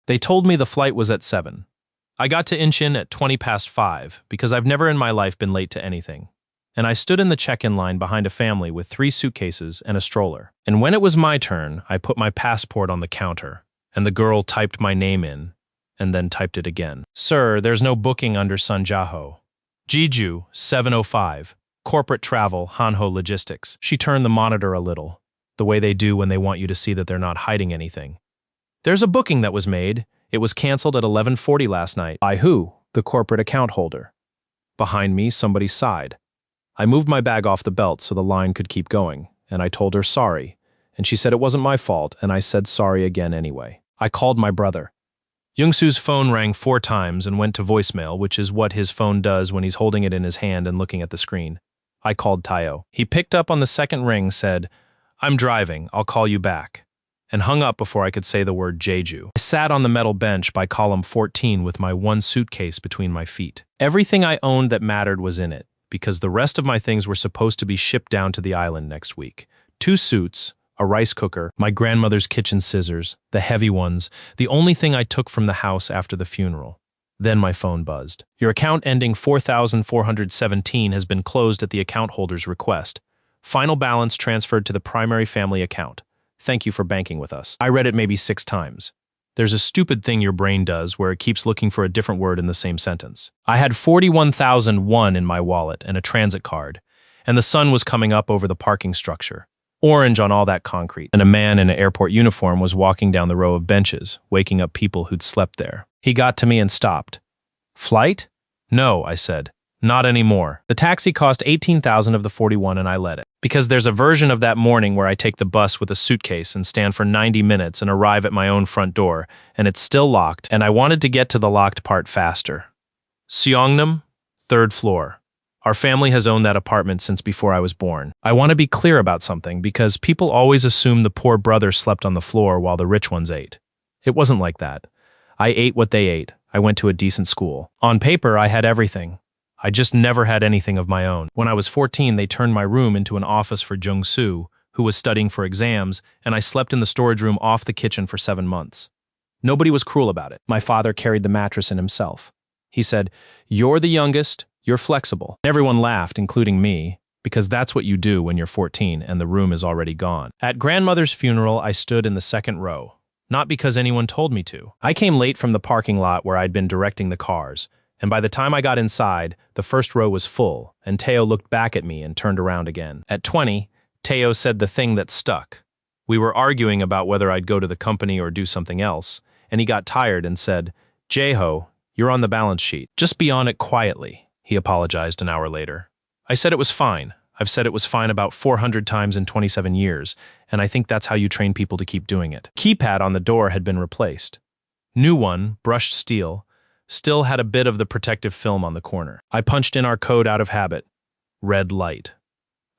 They told me the flight was at 7. I got to Incheon at 20 past 5 because I've never in my life been late to anything. And I stood in the check-in line behind a family with 3 suitcases and a stroller. And when it was my turn, I put my passport on the counter, and the girl typed my name in, and then typed it again. Sir, there's no booking under Sunjaho. Jeju, 705. Corporate travel, Hanho Logistics. She turned the monitor a little, the way they do when they want you to see that they're not hiding anything. There's a booking that was made. It was canceled at 11:40 last night. By who? The corporate account holder. Behind me, somebody sighed. I moved my bag off the belt so the line could keep going, and I told her sorry, and she said it wasn't my fault, and I said sorry again anyway. I called my brother. Youngsu's phone rang 4 times and went to voicemail, which is what his phone does when he's holding it in his hand and looking at the screen. I called Tayo. He picked up on the second ring, said, "I'm driving, I'll call you back," and hung up before I could say the word Jeju. I sat on the metal bench by column 14 with my 1 suitcase between my feet. Everything I owned that mattered was in it, because the rest of my things were supposed to be shipped down to the island next week. 2 suits, a rice cooker, my grandmother's kitchen scissors, the heavy ones, the only thing I took from the house after the funeral. Then my phone buzzed. Your account ending 4417 has been closed at the account holder's request. Final balance transferred to the primary family account. Thank you for banking with us. I read it maybe 6 times. There's a stupid thing your brain does where it keeps looking for a different word in the same sentence. I had 41,001 in my wallet and a transit card, and the sun was coming up over the parking structure. Orange on all that concrete, and a man in an airport uniform was walking down the row of benches, waking up people who'd slept there. He got to me and stopped. Flight? No, I said. Not anymore. The taxi cost 18,000 of the 41 and I let it. Because there's a version of that morning where I take the bus with a suitcase and stand for 90 minutes and arrive at my own front door, and it's still locked, and I wanted to get to the locked part faster. Seongnam, 3rd floor. Our family has owned that apartment since before I was born. I want to be clear about something because people always assume the poor brother slept on the floor while the rich ones ate. It wasn't like that. I ate what they ate. I went to a decent school. On paper, I had everything. I just never had anything of my own. When I was 14, they turned my room into an office for Jung-soo, who was studying for exams, and I slept in the storage room off the kitchen for 7 months. Nobody was cruel about it. My father carried the mattress in himself. He said, "You're the youngest, you're flexible." Everyone laughed, including me, because that's what you do when you're 14 and the room is already gone. At grandmother's funeral, I stood in the 2nd row, not because anyone told me to. I came late from the parking lot where I'd been directing the cars, and by the time I got inside, the 1st row was full, and Teo looked back at me and turned around again. At 20, Teo said the thing that stuck. We were arguing about whether I'd go to the company or do something else, and he got tired and said, "Jaeho, you're on the balance sheet. Just be on it quietly," he apologized an hour later. I said it was fine. I've said it was fine about 400 times in 27 years, and I think that's how you train people to keep doing it. Keypad on the door had been replaced. New one, brushed steel, still had a bit of the protective film on the corner. I punched in our code out of habit. Red light.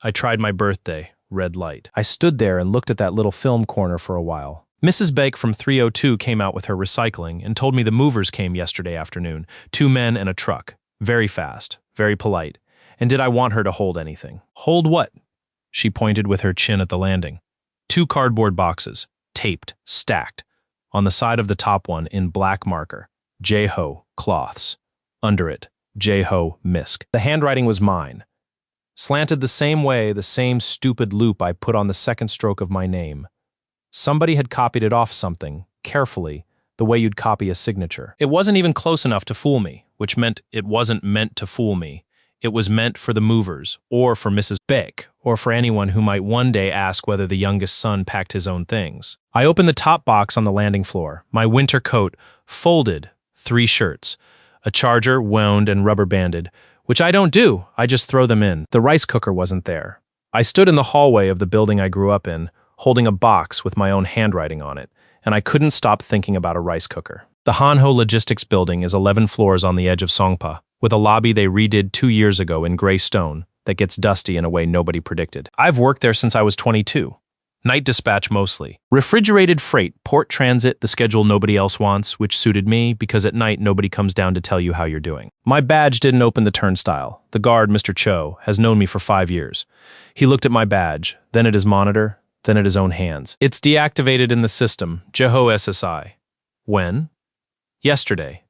I tried my birthday. Red light. I stood there and looked at that little film corner for a while. Mrs. Bake from 302 came out with her recycling and told me the movers came yesterday afternoon. 2 men and a truck. Very fast. Very polite. And did I want her to hold anything? Hold what? She pointed with her chin at the landing. 2 cardboard boxes. Taped. Stacked. On the side of the top one, in black marker, Jaeho cloths. Under it, Jaeho Misk. The handwriting was mine. Slanted the same way, the same stupid loop I put on the 2nd stroke of my name. Somebody had copied it off something, carefully, the way you'd copy a signature. It wasn't even close enough to fool me, which meant it wasn't meant to fool me. It was meant for the movers, or for Mrs. Beck, or for anyone who might one day ask whether the youngest son packed his own things. I opened the top box on the landing floor, my winter coat, folded, 3 shirts, a charger, wound and rubber banded, which I don't do, I just throw them in. The rice cooker wasn't there. I stood in the hallway of the building I grew up in, holding a box with my own handwriting on it, and I couldn't stop thinking about a rice cooker. The Hanho Logistics building is 11 floors on the edge of Songpa, with a lobby they redid 2 years ago in gray stone that gets dusty in a way nobody predicted. I've worked there since I was 22. Night dispatch mostly. Refrigerated freight, port transit, the schedule nobody else wants, which suited me because at night nobody comes down to tell you how you're doing. My badge didn't open the turnstile. The guard, Mr. Cho, has known me for 5 years. He looked at my badge, then at his monitor, then at his own hands. It's deactivated in the system, Jeho SSI. When? Yesterday.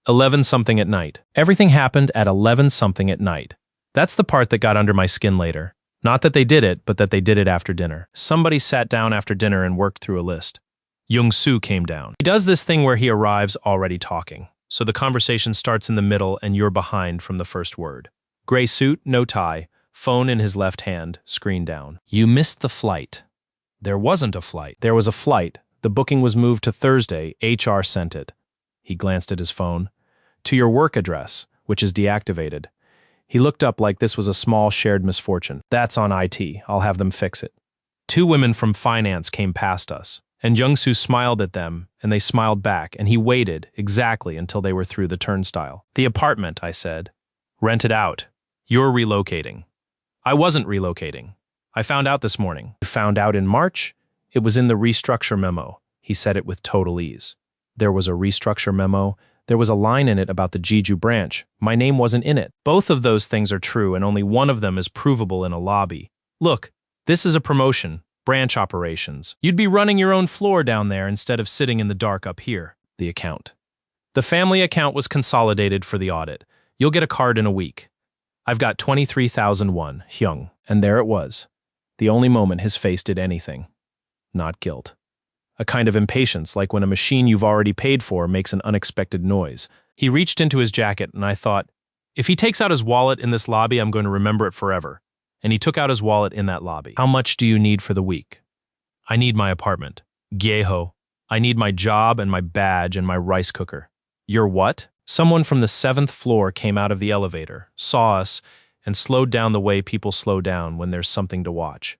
11-something at night. Everything happened at 11-something at night. That's the part that got under my skin later. Not that they did it, but that they did it after dinner. Somebody sat down after dinner and worked through a list. Young-soo came down. He does this thing where he arrives already talking. So the conversation starts in the middle and you're behind from the first word. Gray suit, no tie, phone in his left hand, screen down. You missed the flight. There wasn't a flight. There was a flight. The booking was moved to Thursday. HR sent it. He glanced at his phone. To your work address, which is deactivated. He looked up like this was a small shared misfortune. That's on IT. I'll have them fix it. 2 women from finance came past us, and Young-soo smiled at them, and they smiled back, and he waited exactly until they were through the turnstile. The apartment, I said. Rent it out. You're relocating. I wasn't relocating. I found out this morning. You found out in March? It was in the restructure memo. He said it with total ease. There was a restructure memo. There was a line in it about the Jeju branch. My name wasn't in it. Both of those things are true, and only one of them is provable in a lobby. Look, this is a promotion, branch operations. You'd be running your own floor down there instead of sitting in the dark up here. The account. The family account was consolidated for the audit. You'll get a card in a week. I've got 23,001, Hyung. And there it was. The only moment his face did anything. Not guilt. A kind of impatience, like when a machine you've already paid for makes an unexpected noise. He reached into his jacket, and I thought, if he takes out his wallet in this lobby, I'm going to remember it forever. And he took out his wallet in that lobby. How much do you need for the week? I need my apartment. Gyeho. I need my job and my badge and my rice cooker. Your what? Someone from the 7th floor came out of the elevator, saw us, and slowed down the way people slow down when there's something to watch.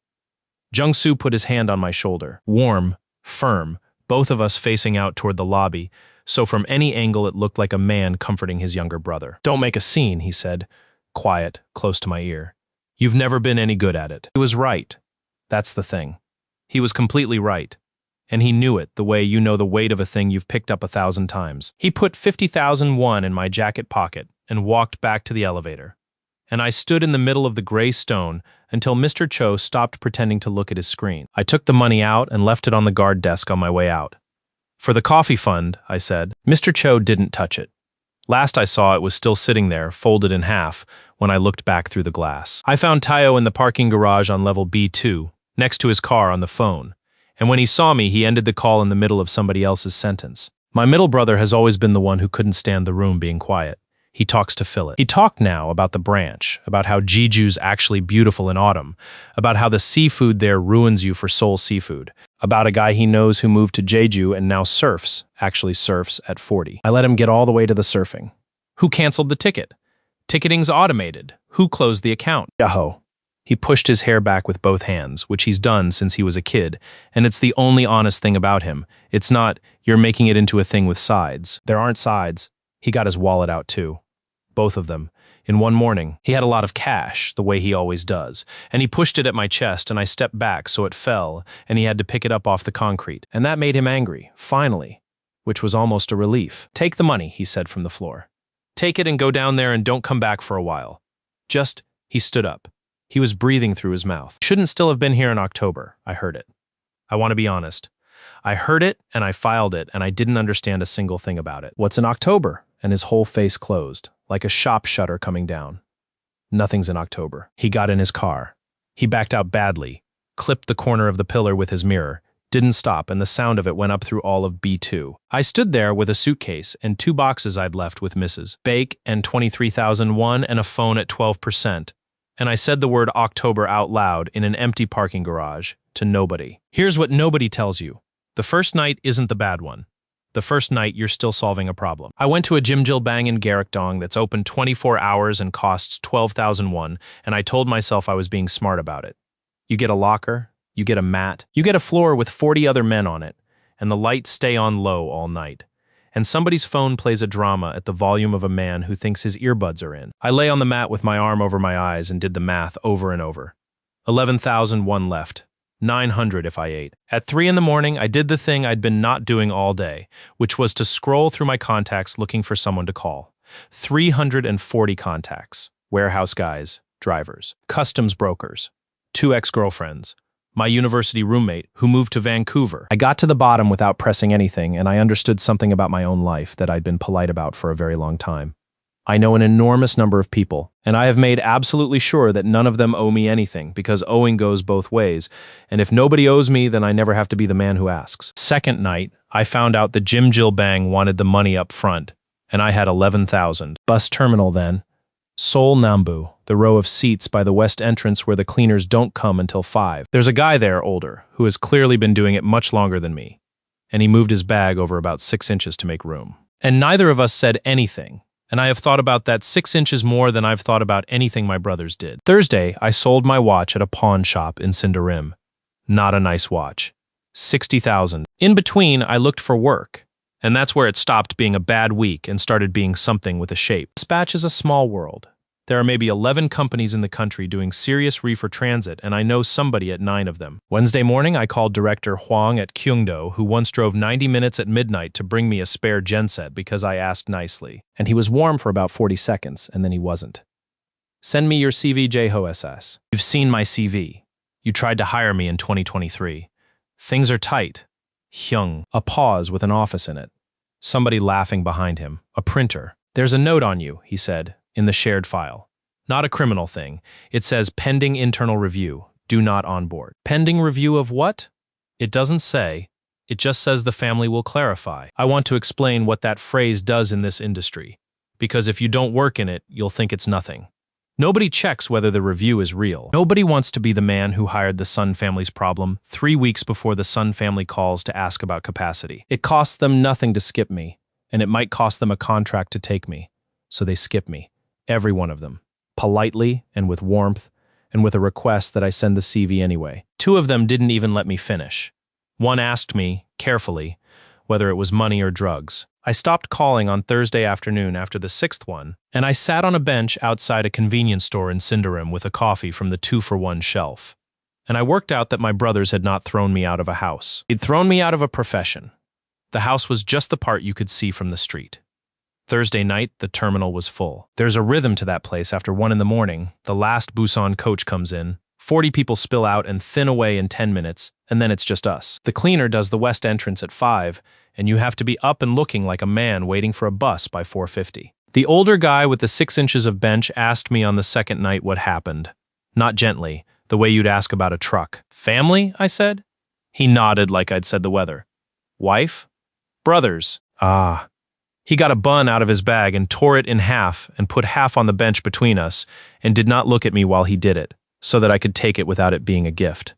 Jung-soo put his hand on my shoulder. Warm, firm, both of us facing out toward the lobby, so from any angle it looked like a man comforting his younger brother. Don't make a scene, he said, quiet, close to my ear. You've never been any good at it. He was right. That's the thing. He was completely right. And he knew it the way you know the weight of a thing you've picked up 1,000 times. He put 50,001 in my jacket pocket and walked back to the elevator. And I stood in the middle of the gray stone until Mr. Cho stopped pretending to look at his screen. I took the money out and left it on the guard desk on my way out. For the coffee fund, I said. Mr. Cho didn't touch it. Last I saw it was still sitting there, folded in half, when I looked back through the glass. I found Tayo in the parking garage on level B2, next to his car on the phone. And when he saw me, he ended the call in the middle of somebody else's sentence. My middle brother has always been the one who couldn't stand the room being quiet. He talks to fill it. He talked now about the branch, about how Jeju's actually beautiful in autumn, about how the seafood there ruins you for Seoul seafood, about a guy he knows who moved to Jeju and now actually surfs at 40. I let him get all the way to the surfing. Who canceled the ticket? Ticketing's automated. Who closed the account? Yahoo. He pushed his hair back with both hands, which he's done since he was a kid, and it's the only honest thing about him. It's not, you're making it into a thing with sides. There aren't sides. He got his wallet out too. Both of them. In one morning, he had a lot of cash, the way he always does, and he pushed it at my chest and I stepped back so it fell, and he had to pick it up off the concrete. And that made him angry, finally, which was almost a relief. Take the money, he said from the floor. Take it and go down there and don't come back for a while. He stood up. He was breathing through his mouth. Shouldn't still have been here in October. I heard it. I want to be honest. I heard it and I filed it and I didn't understand a single thing about it. What's in October? And his whole face closed, like a shop shutter coming down. Nothing's in October. He got in his car. He backed out badly, clipped the corner of the pillar with his mirror, didn't stop, and the sound of it went up through all of B2. I stood there with a suitcase and 2 boxes I'd left with Mrs. Bake and 23,001 and a phone at 12%. And I said the word October out loud in an empty parking garage to nobody. Here's what nobody tells you. The first night isn't the bad one. The first night, you're still solving a problem. I went to a Jimjilbang in Garikdong that's open 24 hours and costs 12,001, and I told myself I was being smart about it. You get a locker, you get a mat, you get a floor with 40 other men on it, and the lights stay on low all night. And somebody's phone plays a drama at the volume of a man who thinks his earbuds are in. I lay on the mat with my arm over my eyes and did the math over and over. 11,001 left. 900 if I ate. At 3 in the morning, I did the thing I'd been not doing all day, which was to scroll through my contacts looking for someone to call. 340 contacts. Warehouse guys, drivers, customs brokers, 2 ex-girlfriends, my university roommate, who moved to Vancouver. I got to the bottom without pressing anything, and I understood something about my own life that I'd been polite about for a very long time. I know an enormous number of people, and I have made absolutely sure that none of them owe me anything, because owing goes both ways, and if nobody owes me, then I never have to be the man who asks. Second night, I found out that Jim Jill Bang wanted the money up front, and I had 11,000. Bus terminal then. Seoul Nambu, the row of seats by the west entrance where the cleaners don't come until 5. There's a guy there, older, who has clearly been doing it much longer than me, and he moved his bag over about 6 inches to make room. And neither of us said anything. And I have thought about that 6 inches more than I've thought about anything my brothers did. Thursday, I sold my watch at a pawn shop in Sindarim. Not a nice watch. 60,000. In between, I looked for work. And that's where it stopped being a bad week and started being something with a shape. Dispatch is a small world. There are maybe 11 companies in the country doing serious reefer transit, and I know somebody at 9 of them. Wednesday morning, I called director Huang at Kyungdo, who once drove 90 minutes at midnight to bring me a spare genset because I asked nicely. And he was warm for about 40 seconds, and then he wasn't. Send me your CV, JHOSS. You've seen my CV. You tried to hire me in 2023. Things are tight. Hyung. A pause with an office in it. Somebody laughing behind him. A printer. There's a note on you, he said, in the shared file. Not a criminal thing. It says pending internal review. Do not onboard. Pending review of what? It doesn't say. It just says the family will clarify. I want to explain what that phrase does in this industry, because if you don't work in it, you'll think it's nothing. Nobody checks whether the review is real. Nobody wants to be the man who hired the Sun family's problem 3 weeks before the Sun family calls to ask about capacity. It costs them nothing to skip me, and it might cost them a contract to take me. So they skip me. Every one of them. Politely and with warmth, and with a request that I send the CV anyway. 2 of them didn't even let me finish. One asked me, carefully, whether it was money or drugs. I stopped calling on Thursday afternoon after the 6th one, and I sat on a bench outside a convenience store in Sindarim with a coffee from the 2-for-1 shelf. And I worked out that my brothers had not thrown me out of a house. They'd thrown me out of a profession. The house was just the part you could see from the street. Thursday night, the terminal was full. There's a rhythm to that place after 1 in the morning. The last Busan coach comes in. 40 people spill out and thin away in 10 minutes, and then it's just us. The cleaner does the west entrance at 5, and you have to be up and looking like a man waiting for a bus by 4:50. The older guy with the 6 inches of bench asked me on the second night what happened. Not gently, the way you'd ask about a truck. Family, I said. He nodded like I'd said the weather. Wife? Brothers. Ah. He got a bun out of his bag and tore it in half and put half on the bench between us and did not look at me while he did it, so that I could take it without it being a gift.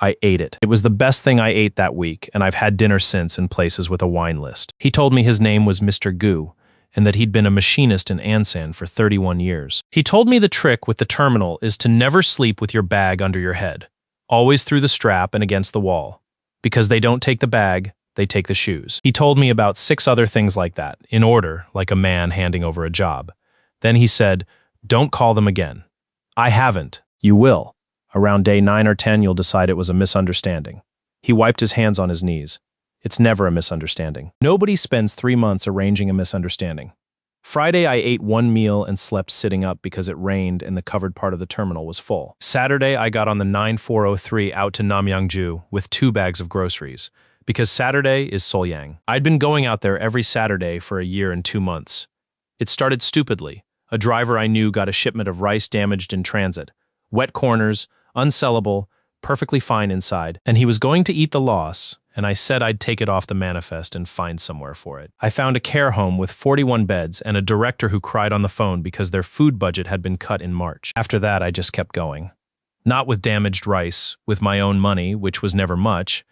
I ate it. It was the best thing I ate that week, and I've had dinner since in places with a wine list. He told me his name was Mr. Gu, and that he'd been a machinist in Ansan for 31 years. He told me the trick with the terminal is to never sleep with your bag under your head, always through the strap and against the wall, because they don't take the bag, they take the shoes. He told me about 6 other things like that, in order, like a man handing over a job. Then he said, don't call them again. I haven't. You will. Around day 9 or 10, you'll decide it was a misunderstanding. He wiped his hands on his knees. It's never a misunderstanding. Nobody spends 3 months arranging a misunderstanding. Friday, I ate 1 meal and slept sitting up because it rained and the covered part of the terminal was full. Saturday, I got on the 9403 out to Namyangju with 2 bags of groceries, because Saturday is Solyang. I'd been going out there every Saturday for a year and 2 months. It started stupidly. A driver I knew got a shipment of rice damaged in transit. Wet corners, unsellable, perfectly fine inside, and he was going to eat the loss, and I said I'd take it off the manifest and find somewhere for it. I found a care home with 41 beds and a director who cried on the phone because their food budget had been cut in March. After that, I just kept going. Not with damaged rice, with my own money, which was never much,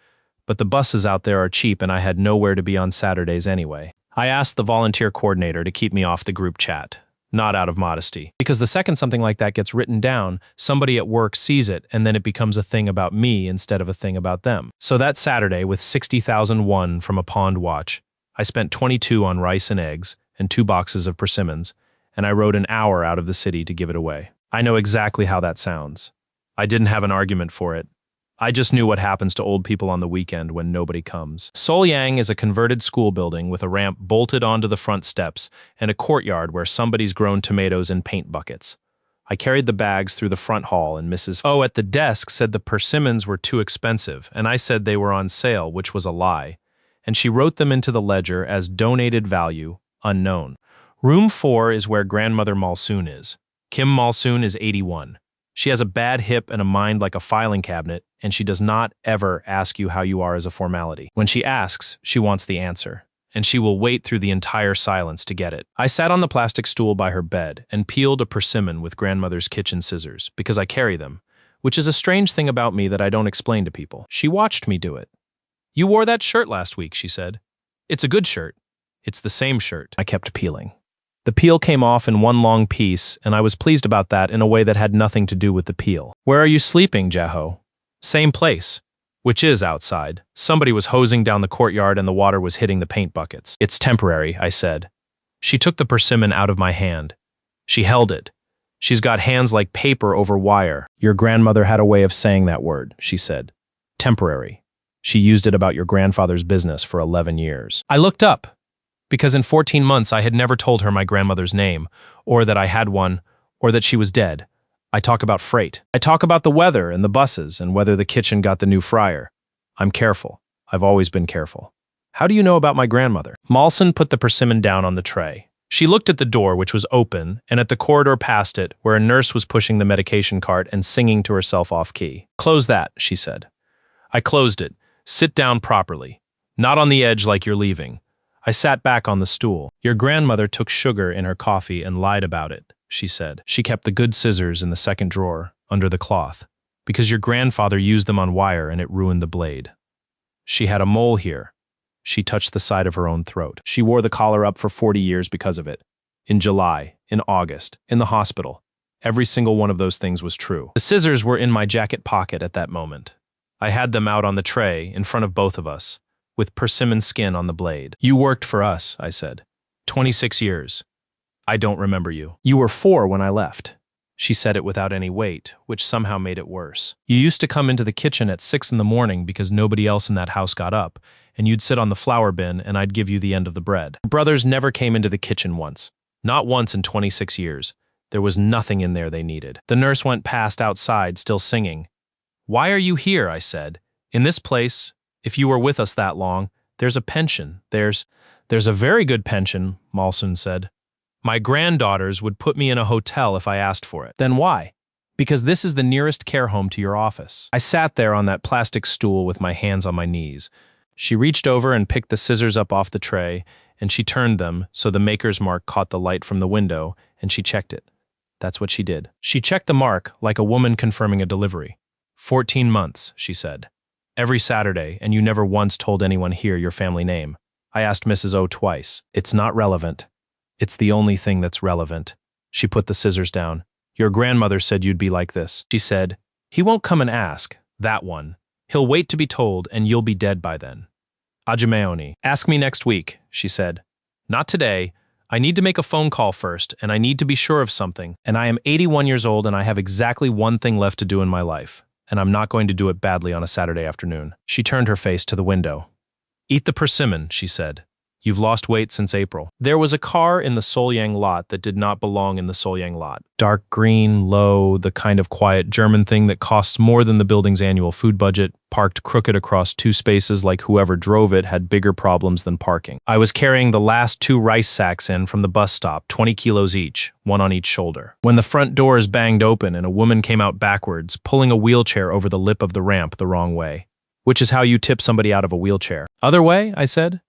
but the buses out there are cheap and I had nowhere to be on Saturdays anyway. I asked the volunteer coordinator to keep me off the group chat. Not out of modesty. Because the second something like that gets written down, somebody at work sees it and then it becomes a thing about me instead of a thing about them. So that Saturday, with 60,000 won from a pawned watch, I spent 22 on rice and eggs and 2 boxes of persimmons, and I rode an hour out of the city to give it away. I know exactly how that sounds. I didn't have an argument for it. I just knew what happens to old people on the weekend when nobody comes. Solyang is a converted school building with a ramp bolted onto the front steps and a courtyard where somebody's grown tomatoes in paint buckets. I carried the bags through the front hall, and Mrs. O at the desk said the persimmons were too expensive, and I said they were on sale, which was a lie, and she wrote them into the ledger as donated value, unknown. Room 4 is where Grandmother Malsoon is. Kim Malsoon is 81. She has a bad hip and a mind like a filing cabinet, and she does not ever ask you how you are as a formality. When she asks, she wants the answer, and she will wait through the entire silence to get it. I sat on the plastic stool by her bed and peeled a persimmon with Grandmother's kitchen scissors, because I carry them, which is a strange thing about me that I don't explain to people. She watched me do it. "You wore that shirt last week," she said. "It's a good shirt." "It's the same shirt." I kept peeling. The peel came off in one long piece, and I was pleased about that in a way that had nothing to do with the peel. "Where are you sleeping, Jaho?" "Same place." "Which is outside." Somebody was hosing down the courtyard and the water was hitting the paint buckets. "It's temporary," I said. She took the persimmon out of my hand. She held it. "She's got hands like paper over wire." "Your grandmother had a way of saying that word," she said. "Temporary. She used it about your grandfather's business for 11 years. I looked up, because in 14 months I had never told her my grandmother's name, or that I had one, or that she was dead. I talk about freight. I talk about the weather and the buses and whether the kitchen got the new fryer. I'm careful. I've always been careful. "How do you know about my grandmother?" Malson put the persimmon down on the tray. She looked at the door, which was open, and at the corridor past it, where a nurse was pushing the medication cart and singing to herself off-key. "Close that," she said. I closed it. "Sit down properly. Not on the edge like you're leaving." I sat back on the stool. "Your grandmother took sugar in her coffee and lied about it," she said. "She kept the good scissors in the second drawer, under the cloth, because your grandfather used them on wire and it ruined the blade. She had a mole here." She touched the side of her own throat. "She wore the collar up for 40 years because of it. In July, in August, in the hospital. Every single one of those things was true." The scissors were in my jacket pocket at that moment. I had them out on the tray, in front of both of us, with persimmon skin on the blade. "You worked for us," I said. 26 years. "I don't remember you." "You were 4 when I left." She said it without any weight, which somehow made it worse. "You used to come into the kitchen at 6 in the morning because nobody else in that house got up, and you'd sit on the flour bin and I'd give you the end of the bread. Your brothers never came into the kitchen once. Not once in 26 years. There was nothing in there they needed." The nurse went past outside, still singing. "Why are you here?" I said. "In this place, if you were with us that long, there's a pension. There's a very good pension," Malson said. "My granddaughters would put me in a hotel if I asked for it." "Then why?" "Because this is the nearest care home to your office." I sat there on that plastic stool with my hands on my knees. She reached over and picked the scissors up off the tray, and she turned them so the maker's mark caught the light from the window, and she checked it. That's what she did. She checked the mark like a woman confirming a delivery. 14 months, she said. "Every Saturday, and you never once told anyone here your family name." I asked Mrs. O twice. "It's not relevant." "It's the only thing that's relevant." She put the scissors down. "Your grandmother said you'd be like this." She said, "He won't come and ask, that one. He'll wait to be told, and you'll be dead by then." Ajimeoni. "Ask me next week," she said. "Not today. I need to make a phone call first, and I need to be sure of something. And I am 81 years old, and I have exactly one thing left to do in my life. And I'm not going to do it badly on a Saturday afternoon." She turned her face to the window. "Eat the persimmon," she said. "You've lost weight since April." There was a car in the Solyang lot that did not belong in the Solyang lot. Dark green, low, the kind of quiet German thing that costs more than the building's annual food budget, parked crooked across 2 spaces like whoever drove it had bigger problems than parking. I was carrying the last 2 rice sacks in from the bus stop, 20 kilos each, one on each shoulder, when the front doors banged open and a woman came out backwards, pulling a wheelchair over the lip of the ramp the wrong way. Which is how you tip somebody out of a wheelchair. "Other way?" I said.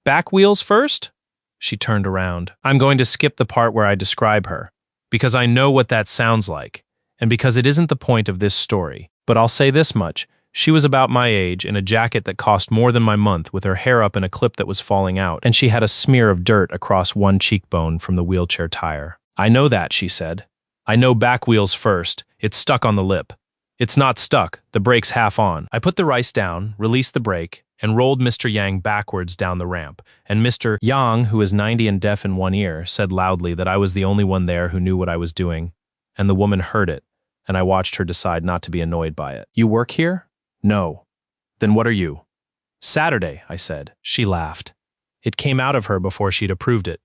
"Back wheels first?" She turned around. I'm going to skip the part where I describe her, because I know what that sounds like, and because it isn't the point of this story. But I'll say this much. She was about my age, in a jacket that cost more than my month, with her hair up in a clip that was falling out, and she had a smear of dirt across one cheekbone from the wheelchair tire. "I know that," she said. "I know back wheels first. It's stuck on the lip." "It's not stuck. The brake's half on." I put the rice down, released the brake, and rolled Mr. Yang backwards down the ramp, and Mr. Yang, who is 90 and deaf in one ear, said loudly that I was the only one there who knew what I was doing, and the woman heard it, and I watched her decide not to be annoyed by it. "You work here?" "No." "Then what are you?" "Saturday," I said. She laughed. It came out of her before she'd approved it.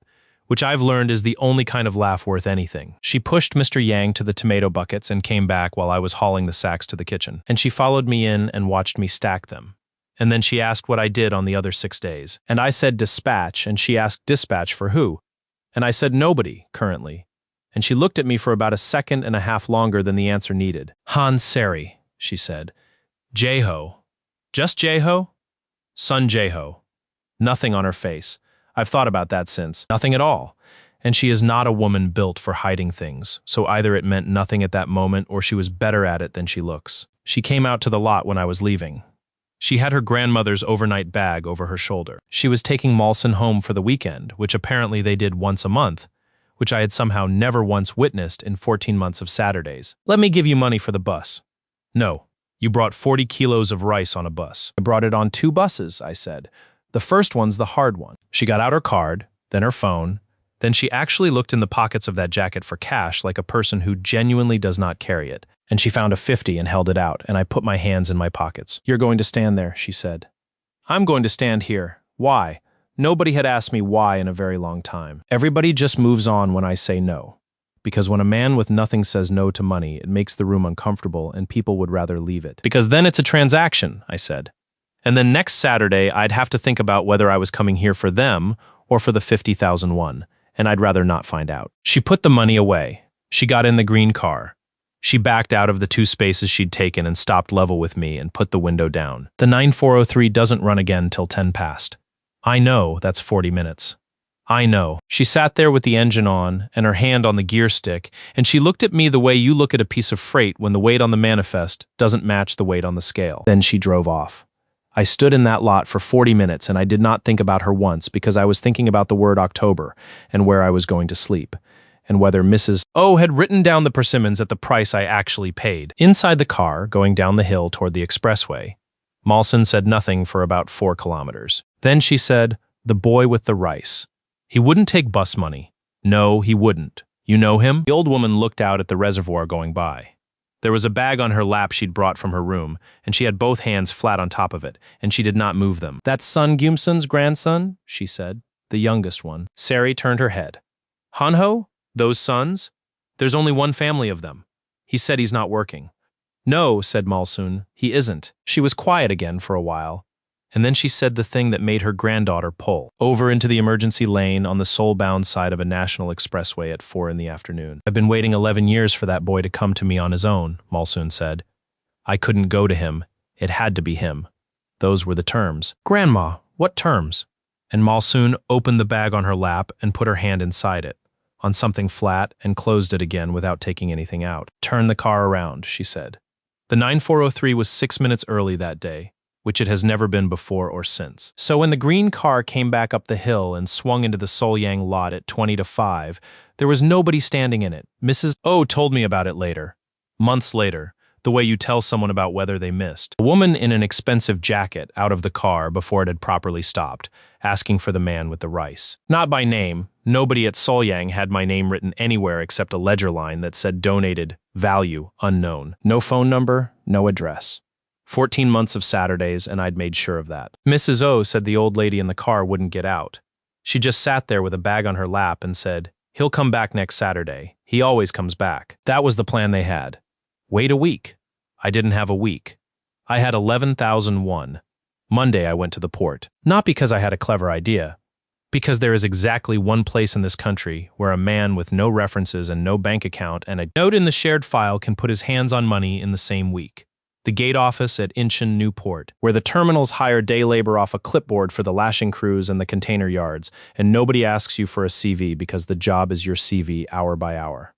which I've learned is the only kind of laugh worth anything. She pushed Mr. Yang to the tomato buckets and came back while I was hauling the sacks to the kitchen. And she followed me in and watched me stack them. And then she asked what I did on the other 6 days. And I said dispatch, and she asked dispatch for who? And I said nobody, currently. And she looked at me for about a second and a half longer than the answer needed. Han Seri, she said. Jeho. Just Jeho? Son Jeho. Nothing on her face. I've thought about that since. Nothing at all. And she is not a woman built for hiding things, so either it meant nothing at that moment or she was better at it than she looks. She came out to the lot when I was leaving. She had her grandmother's overnight bag over her shoulder. She was taking Malson home for the weekend, which apparently they did once a month, which I had somehow never once witnessed in 14 months of Saturdays. Let me give you money for the bus. No, you brought 40 kilos of rice on a bus. I brought it on 2 buses, I said. The first one's the hard one. She got out her card, then her phone, then she actually looked in the pockets of that jacket for cash like a person who genuinely does not carry it. And she found a 50 and held it out, and I put my hands in my pockets. You're going to stand there, she said. I'm going to stand here. Why? Nobody had asked me why in a very long time. Everybody just moves on when I say no. Because when a man with nothing says no to money, it makes the room uncomfortable and people would rather leave it. Because then it's a transaction, I said. And then next Saturday, I'd have to think about whether I was coming here for them or for the 50,001, and I'd rather not find out. She put the money away. She got in the green car. She backed out of the 2 spaces she'd taken and stopped level with me and put the window down. The 9403 doesn't run again till 10 past. I know that's 40 minutes. I know. She sat there with the engine on and her hand on the gear stick, and she looked at me the way you look at a piece of freight when the weight on the manifest doesn't match the weight on the scale. Then she drove off. I stood in that lot for 40 minutes and I did not think about her once because I was thinking about the word October and where I was going to sleep, and whether Mrs. O had written down the persimmons at the price I actually paid. Inside the car, going down the hill toward the expressway, Malson said nothing for about 4 kilometers. Then she said, the boy with the rice. He wouldn't take bus money. No, he wouldn't. You know him? The old woman looked out at the reservoir going by. There was a bag on her lap she'd brought from her room, and she had both hands flat on top of it, and she did not move them. That's son Gumson's grandson, she said, the youngest one. Sari turned her head. Hanho? Those sons? There's only one family of them. He said he's not working. No, said Malsoon, he isn't. She was quiet again for a while, and then she said the thing that made her granddaughter pull over into the emergency lane on the soul-bound side of a national expressway at 4 in the afternoon. I've been waiting 11 years for that boy to come to me on his own, Malsoon said. I couldn't go to him. It had to be him. Those were the terms. Grandma, what terms? And Malsoon opened the bag on her lap and put her hand inside it, on something flat, and closed it again without taking anything out. Turn the car around, she said. The 9403 was 6 minutes early that day, which it has never been before or since. So when the green car came back up the hill and swung into the Solyang lot at 20 to 5, there was nobody standing in it. Mrs. O told me about it later. Months later, the way you tell someone about whether they missed. A woman in an expensive jacket out of the car before it had properly stopped, asking for the man with the rice. Not by name. Nobody at Solyang had my name written anywhere except a ledger line that said donated, value, unknown. No phone number, no address. 14 months of Saturdays, and I'd made sure of that. Mrs. O said the old lady in the car wouldn't get out. She just sat there with a bag on her lap and said, he'll come back next Saturday. He always comes back. That was the plan they had. Wait a week. I didn't have a week. I had 11,001. Monday I went to the port. Not because I had a clever idea. Because there is exactly one place in this country where a man with no references and no bank account and a note in the shared file can put his hands on money in the same week. The gate office at Incheon Newport, where the terminals hire day labor off a clipboard for the lashing crews and the container yards, and nobody asks you for a CV because the job is your CV hour by hour.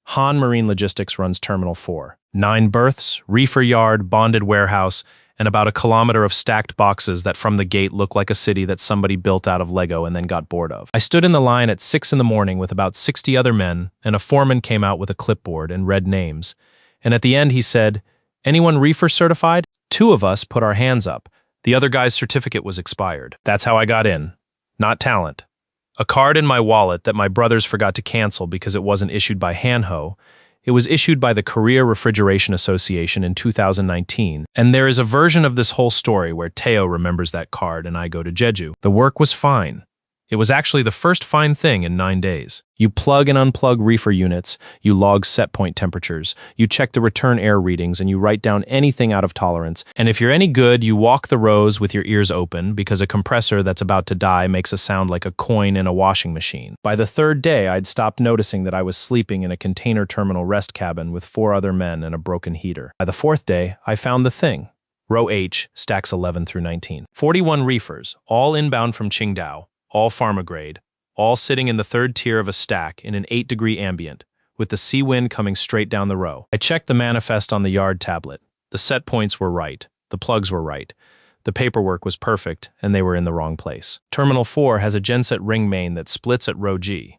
Han Marine Logistics runs Terminal 4. 9 berths, reefer yard, bonded warehouse, and about a kilometer of stacked boxes that from the gate look like a city that somebody built out of Lego and then got bored of. I stood in the line at 6 in the morning with about 60 other men, and a foreman came out with a clipboard and read names. And at the end he said, anyone reefer certified? 2 of us put our hands up. The other guy's certificate was expired. That's how I got in. Not talent. A card in my wallet that my brothers forgot to cancel because it wasn't issued by Hanho. It was issued by the Korea Refrigeration Association in 2019, and there is a version of this whole story where Teo remembers that card and I go to Jeju. The work was fine. It was actually the first fine thing in 9 days. You plug and unplug reefer units, you log set point temperatures, you check the return air readings, and you write down anything out of tolerance. And if you're any good, you walk the rows with your ears open because a compressor that's about to die makes a sound like a coin in a washing machine. By the third day, I'd stopped noticing that I was sleeping in a container terminal rest cabin with 4 other men and a broken heater. By the fourth day, I found the thing. Row H, stacks 11 through 19. 41 reefers, all inbound from Qingdao, all pharma grade, all sitting in the third tier of a stack in an 8-degree ambient, with the sea wind coming straight down the row. I checked the manifest on the yard tablet. The set points were right. The plugs were right. The paperwork was perfect, and they were in the wrong place. Terminal 4 has a genset ring main that splits at row G.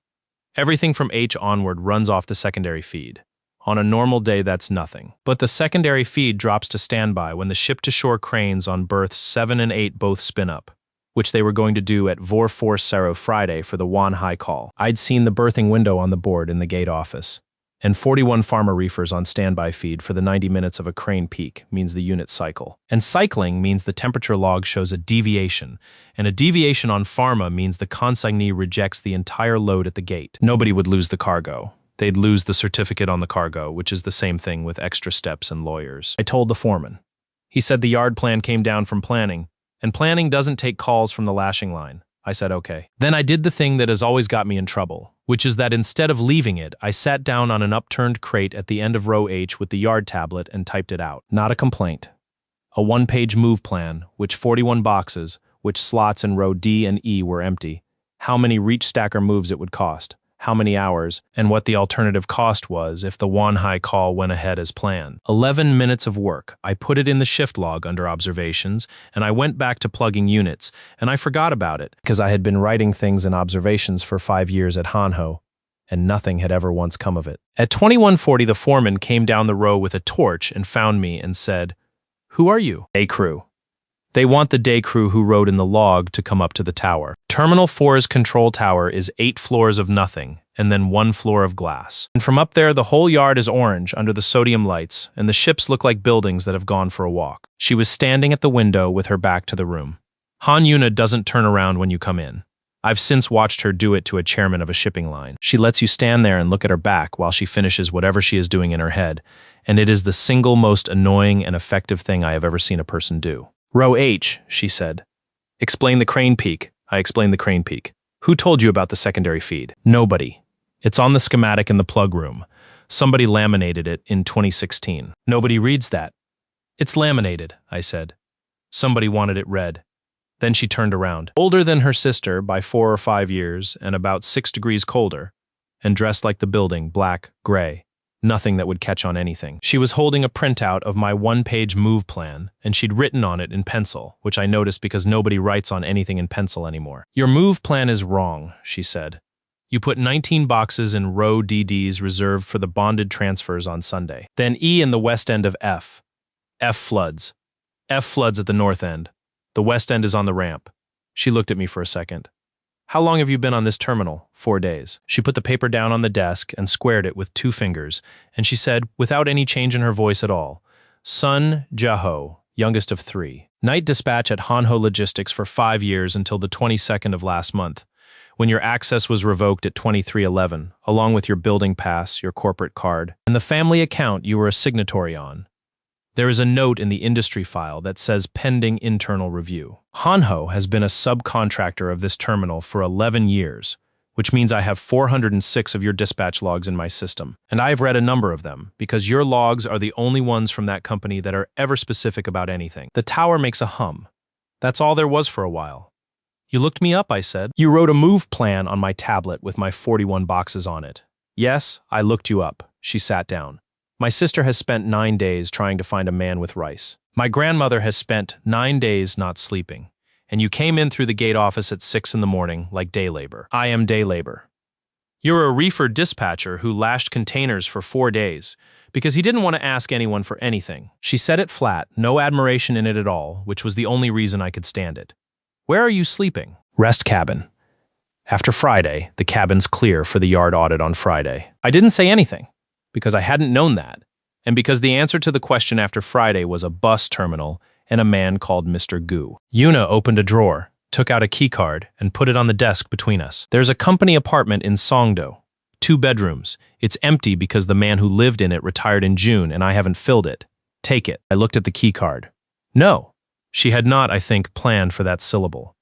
Everything from H onward runs off the secondary feed. On a normal day, that's nothing. But the secondary feed drops to standby when the ship-to-shore cranes on berths 7 and 8 both spin up, which they were going to do at Vor Force Cerro Friday for the Wan Hai call. I'd seen the berthing window on the board in the gate office, and 41 pharma reefers on standby feed for the 90 minutes of a crane peak means the unit cycle. And cycling means the temperature log shows a deviation, and a deviation on pharma means the consignee rejects the entire load at the gate. Nobody would lose the cargo. They'd lose the certificate on the cargo, which is the same thing with extra steps and lawyers. I told the foreman. He said the yard plan came down from planning, and planning doesn't take calls from the lashing line. I said okay. Then I did the thing that has always got me in trouble, which is that instead of leaving it, I sat down on an upturned crate at the end of row H with the yard tablet and typed it out. Not a complaint. A 1-page move plan, which 41 boxes, which slots in row D and E were empty, how many reach stacker moves it would cost, how many hours, and what the alternative cost was if the Wan Hai call went ahead as planned. 11 minutes of work. I put it in the shift log under observations, and I went back to plugging units, and I forgot about it, because I had been writing things in observations for 5 years at Hanho, and nothing had ever once come of it. At 21:40, the foreman came down the row with a torch and found me and said, "Who are you?" "Day crew." They want the day crew who rode in the log to come up to the tower. Terminal 4's control tower is 8 floors of nothing, and then 1 floor of glass. And from up there, the whole yard is orange under the sodium lights, and the ships look like buildings that have gone for a walk. She was standing at the window with her back to the room. Han Yuna doesn't turn around when you come in. I've since watched her do it to a chairman of a shipping line. She lets you stand there and look at her back while she finishes whatever she is doing in her head, and it is the single most annoying and effective thing I have ever seen a person do. "Row H," she said. "Explain the crane peak." I explained the crane peak. "Who told you about the secondary feed?" "Nobody. It's on the schematic in the plug room. Somebody laminated it in 2016. "Nobody reads that." "It's laminated," I said. "Somebody wanted it read." Then she turned around. Older than her sister by 4 or 5 years and about 6 degrees colder, and dressed like the building, black, gray. Nothing that would catch on anything. She was holding a printout of my 1-page move plan, and she'd written on it in pencil, which I noticed because nobody writes on anything in pencil anymore. "Your move plan is wrong," she said. "You put 19 boxes in row DDs reserved for the bonded transfers on Sunday. Then E in the west end of F. F floods. F floods at the north end. The west end is on the ramp." She looked at me for a second. "How long have you been on this terminal?" 4 days. She put the paper down on the desk and squared it with 2 fingers, and she said, without any change in her voice at all, "Sun Jaho, youngest of 3. Night dispatch at Hanho Logistics for 5 years until the 22nd of last month, when your access was revoked at 2311, along with your building pass, your corporate card, and the family account you were a signatory on. There is a note in the industry file that says pending internal review. Hanho has been a subcontractor of this terminal for 11 years, which means I have 406 of your dispatch logs in my system. And I have read a number of them, because your logs are the only ones from that company that are ever specific about anything. The tower makes a hum. That's all there was for a while." "You looked me up," I said. "You wrote a move plan on my tablet with my 41 boxes on it." "Yes, I looked you up." She sat down. "My sister has spent 9 days trying to find a man with rice. My grandmother has spent 9 days not sleeping. And you came in through the gate office at 6 in the morning like day labor. I am day labor. You're a reefer dispatcher who lashed containers for 4 days because he didn't want to ask anyone for anything." She said it flat, no admiration in it at all, which was the only reason I could stand it. "Where are you sleeping?" "Rest cabin. After Friday, the cabin's clear for the yard audit on Friday." I didn't say anything, because I hadn't known that, and because the answer to the question after Friday was a bus terminal and a man called Mr. Gu. Yuna opened a drawer, took out a keycard, and put it on the desk between us. There's a company apartment in Songdo. 2 bedrooms. It's empty because the man who lived in it retired in June and I haven't filled it. Take it. I looked at the keycard. No. She had not, I think, planned for that syllable.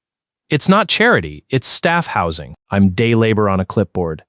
It's not charity, it's staff housing. I'm day labor on a clipboard.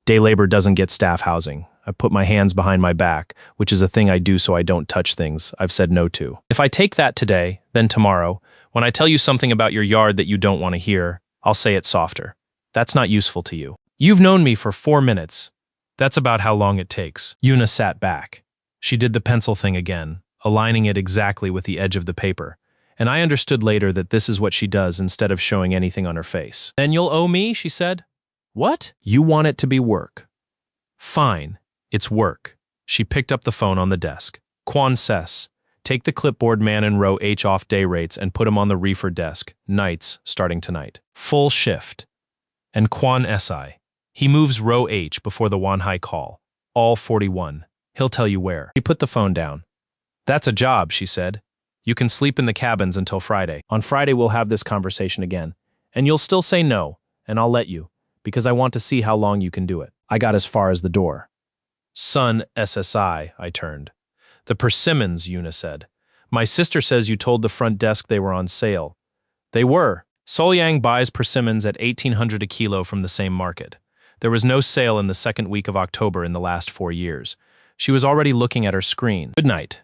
Day labor doesn't get staff housing. I put my hands behind my back, which is a thing I do so I don't touch things I've said no to. If I take that today, then tomorrow, when I tell you something about your yard that you don't want to hear, I'll say it softer. That's not useful to you. You've known me for 4 minutes. That's about how long it takes. Yuna sat back. She did the pencil thing again, aligning it exactly with the edge of the paper. And I understood later that this is what she does instead of showing anything on her face. Then you'll owe me, she said. What? You want it to be work. Fine, it's work. She picked up the phone on the desk. Quan says, take the clipboard man in row H off day rates and put him on the reefer desk, nights, starting tonight. Full shift. And Quan SI. He moves row H before the Wanhai call. All 41. He'll tell you where. He put the phone down. That's a job, she said. You can sleep in the cabins until Friday. On Friday, we'll have this conversation again. And you'll still say no, and I'll let you, because I want to see how long you can do it. I got as far as the door. Son SSI, I turned. The persimmons, Yuna said. My sister says you told the front desk they were on sale. They were. Solyang buys persimmons at 1,800 a kilo from the same market. There was no sale in the second week of October in the last 4 years. She was already looking at her screen. Good night.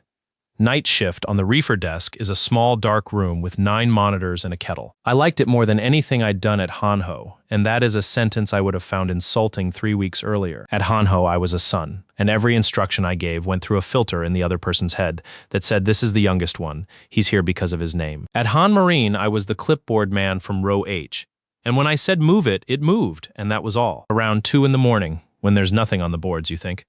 Night shift on the reefer desk is a small dark room with 9 monitors and a kettle. I liked it more than anything I'd done at Hanho, and that is a sentence I would have found insulting 3 weeks earlier. At Hanho, I was a son, and every instruction I gave went through a filter in the other person's head that said this is the youngest one, he's here because of his name. At Han Marine, I was the clipboard man from row H, and when I said move it moved, and that was all. Around 2 in the morning, when there's nothing on the boards, you think?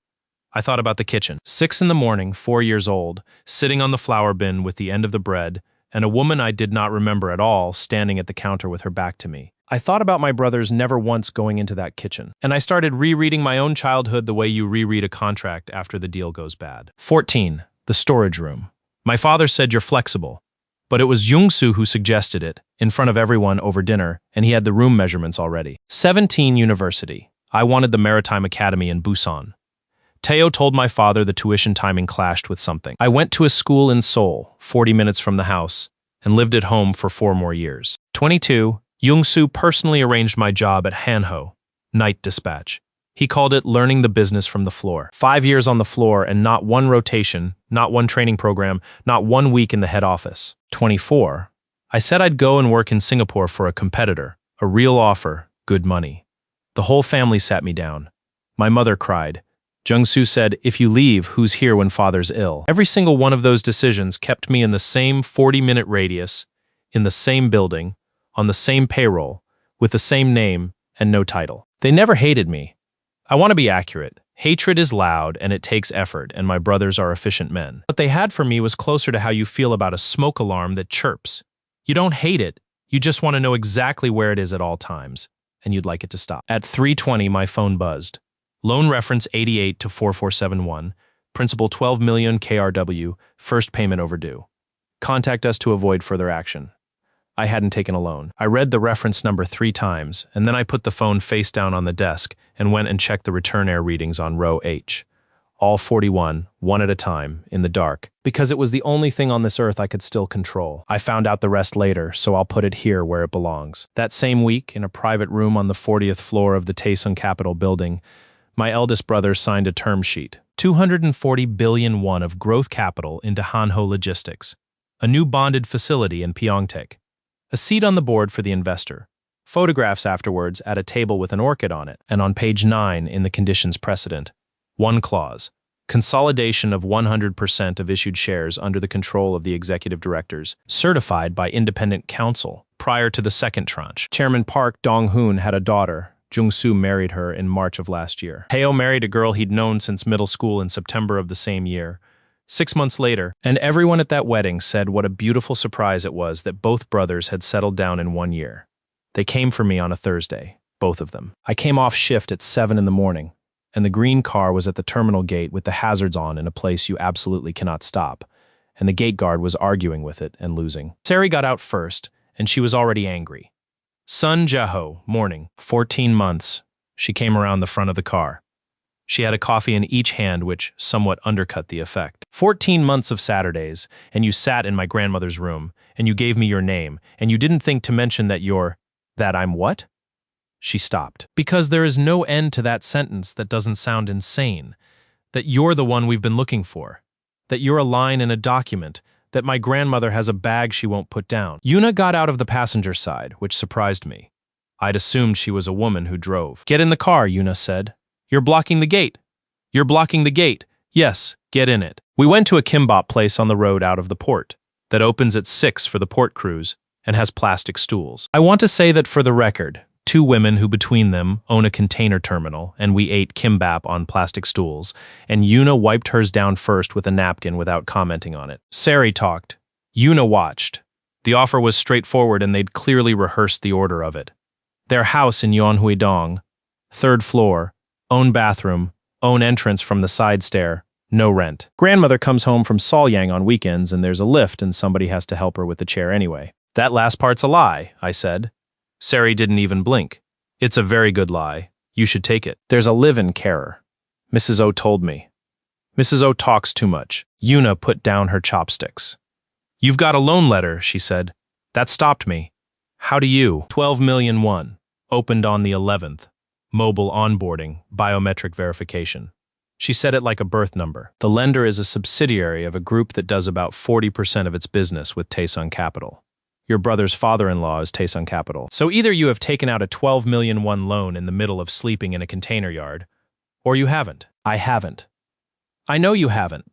I thought about the kitchen. 6 in the morning, 4 years old, sitting on the flour bin with the end of the bread, and a woman I did not remember at all standing at the counter with her back to me. I thought about my brothers never once going into that kitchen, and I started rereading my own childhood the way you reread a contract after the deal goes bad. 14. The storage room. My father said you're flexible, but it was Jungsu who suggested it, in front of everyone over dinner, and he had the room measurements already. 17. University. I wanted the Maritime Academy in Busan. Teo told my father the tuition timing clashed with something. I went to a school in Seoul, 40 minutes from the house, and lived at home for 4 more years. 22. Jungsu personally arranged my job at Hanho, night dispatch. He called it learning the business from the floor. 5 years on the floor and not one rotation, not one training program, not 1 week in the head office. 24. I said I'd go and work in Singapore for a competitor, a real offer, good money. The whole family sat me down. My mother cried. Jungsu said, if you leave, who's here when father's ill? Every single one of those decisions kept me in the same 40-minute radius, in the same building, on the same payroll, with the same name and no title. They never hated me. I want to be accurate. Hatred is loud and it takes effort, and my brothers are efficient men. What they had for me was closer to how you feel about a smoke alarm that chirps. You don't hate it, you just want to know exactly where it is at all times, and you'd like it to stop. At 3:20, my phone buzzed. Loan reference 88 to 4471, principal 12 million KRW, first payment overdue. Contact us to avoid further action. I hadn't taken a loan. I read the reference number 3 times, and then I put the phone face down on the desk and went and checked the return air readings on row H. All 41, one at a time, in the dark, because it was the only thing on this earth I could still control. I found out the rest later, so I'll put it here where it belongs. That same week, in a private room on the 40th floor of the Taesung Capitol building, my eldest brother signed a term sheet, 240 billion won of growth capital into Hanho Logistics, a new bonded facility in Pyeongtaek, a seat on the board for the investor, photographs afterwards at a table with an orchid on it, and on page 9 in the conditions precedent, 1 clause, consolidation of 100% of issued shares under the control of the executive directors, certified by independent counsel prior to the second tranche. Chairman Park Dong-hoon had a daughter. Jungsu married her in March of last year. Teo married a girl he'd known since middle school in September of the same year. 6 months later, and everyone at that wedding said what a beautiful surprise it was that both brothers had settled down in 1 year. They came for me on a Thursday, both of them. I came off shift at 7 in the morning, and the green car was at the terminal gate with the hazards on in a place you absolutely cannot stop, and the gate guard was arguing with it and losing. Sari got out first, and she was already angry. Sun Jaho, morning, 14 months. She came around the front of the car. She had a coffee in each hand, which somewhat undercut the effect. 14 months of Saturdays, and you sat in my grandmother's room, and you gave me your name, and you didn't think to mention that I'm what? She stopped. Because there is no end to that sentence that doesn't sound insane. That you're the one we've been looking for. That you're a line in a document. That my grandmother has a bag she won't put down. Yuna got out of the passenger side, which surprised me. I'd assumed she was a woman who drove. Get in the car, Yuna said. You're blocking the gate. You're blocking the gate. Yes, get in it. We went to a kimbap place on the road out of the port that opens at 6 for the port cruise and has plastic stools. I want to say that for the record, 2 women who between them own a container terminal, and we ate kimbap on plastic stools, and Yuna wiped hers down first with a napkin without commenting on it. Sari talked. Yuna watched. The offer was straightforward and they'd clearly rehearsed the order of it. Their house in Yeonhui-dong, 3rd floor, own bathroom, own entrance from the side stair, no rent. Grandmother comes home from Solyang on weekends and there's a lift and somebody has to help her with the chair anyway. That last part's a lie, I said. Sari didn't even blink. It's a very good lie. You should take it. There's a live-in carer. Mrs. O told me. Mrs. O talks too much. Yuna put down her chopsticks. You've got a loan letter, she said. That stopped me. How do you? 12 million won. Opened on the 11th. Mobile onboarding, biometric verification. She said it like a birth number. The lender is a subsidiary of a group that does about 40% of its business with Taesung Capital. Your brother's father-in-law is Taesung Capital. So either you have taken out a 12 million won loan in the middle of sleeping in a container yard, or you haven't. I haven't. I know you haven't.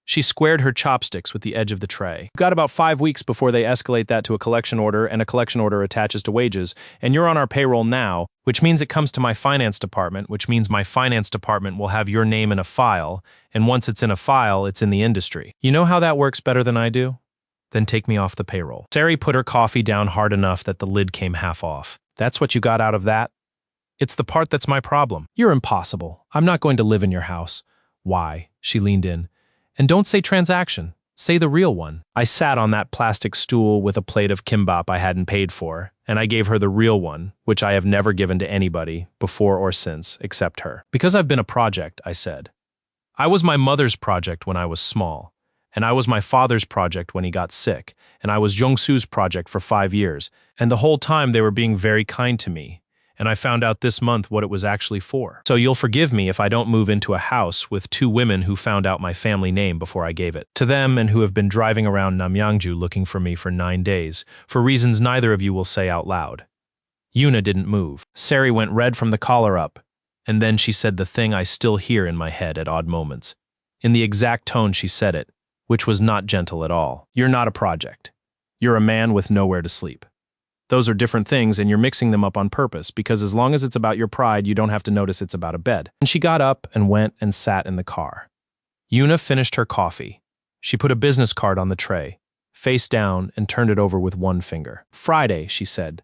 She squared her chopsticks with the edge of the tray. You've got about 5 weeks before they escalate that to a collection order, and a collection order attaches to wages, and you're on our payroll now, which means it comes to my finance department, which means my finance department will have your name in a file, and once it's in a file, it's in the industry. You know how that works better than I do? Then take me off the payroll. Sari put her coffee down hard enough that the lid came half off. That's what you got out of that? It's the part that's my problem. You're impossible. I'm not going to live in your house. Why? She leaned in. And don't say transaction. Say the real one. I sat on that plastic stool with a plate of kimbap I hadn't paid for, and I gave her the real one, which I have never given to anybody, before or since, except her. Because I've been a project, I said. I was my mother's project when I was small, and I was my father's project when he got sick, and I was Jongsu's project for 5 years, and the whole time they were being very kind to me, and I found out this month what it was actually for. So you'll forgive me if I don't move into a house with 2 women who found out my family name before I gave it to them and who have been driving around Namyangju looking for me for 9 days, for reasons neither of you will say out loud. Yuna didn't move. Sari went red from the collar up, and then she said the thing I still hear in my head at odd moments. In the exact tone she said it, which was not gentle at all. You're not a project. You're a man with nowhere to sleep. Those are different things, and you're mixing them up on purpose, because as long as it's about your pride, you don't have to notice it's about a bed. And she got up and went and sat in the car. Yuna finished her coffee. She put a business card on the tray, face down, and turned it over with one finger. Friday, she said.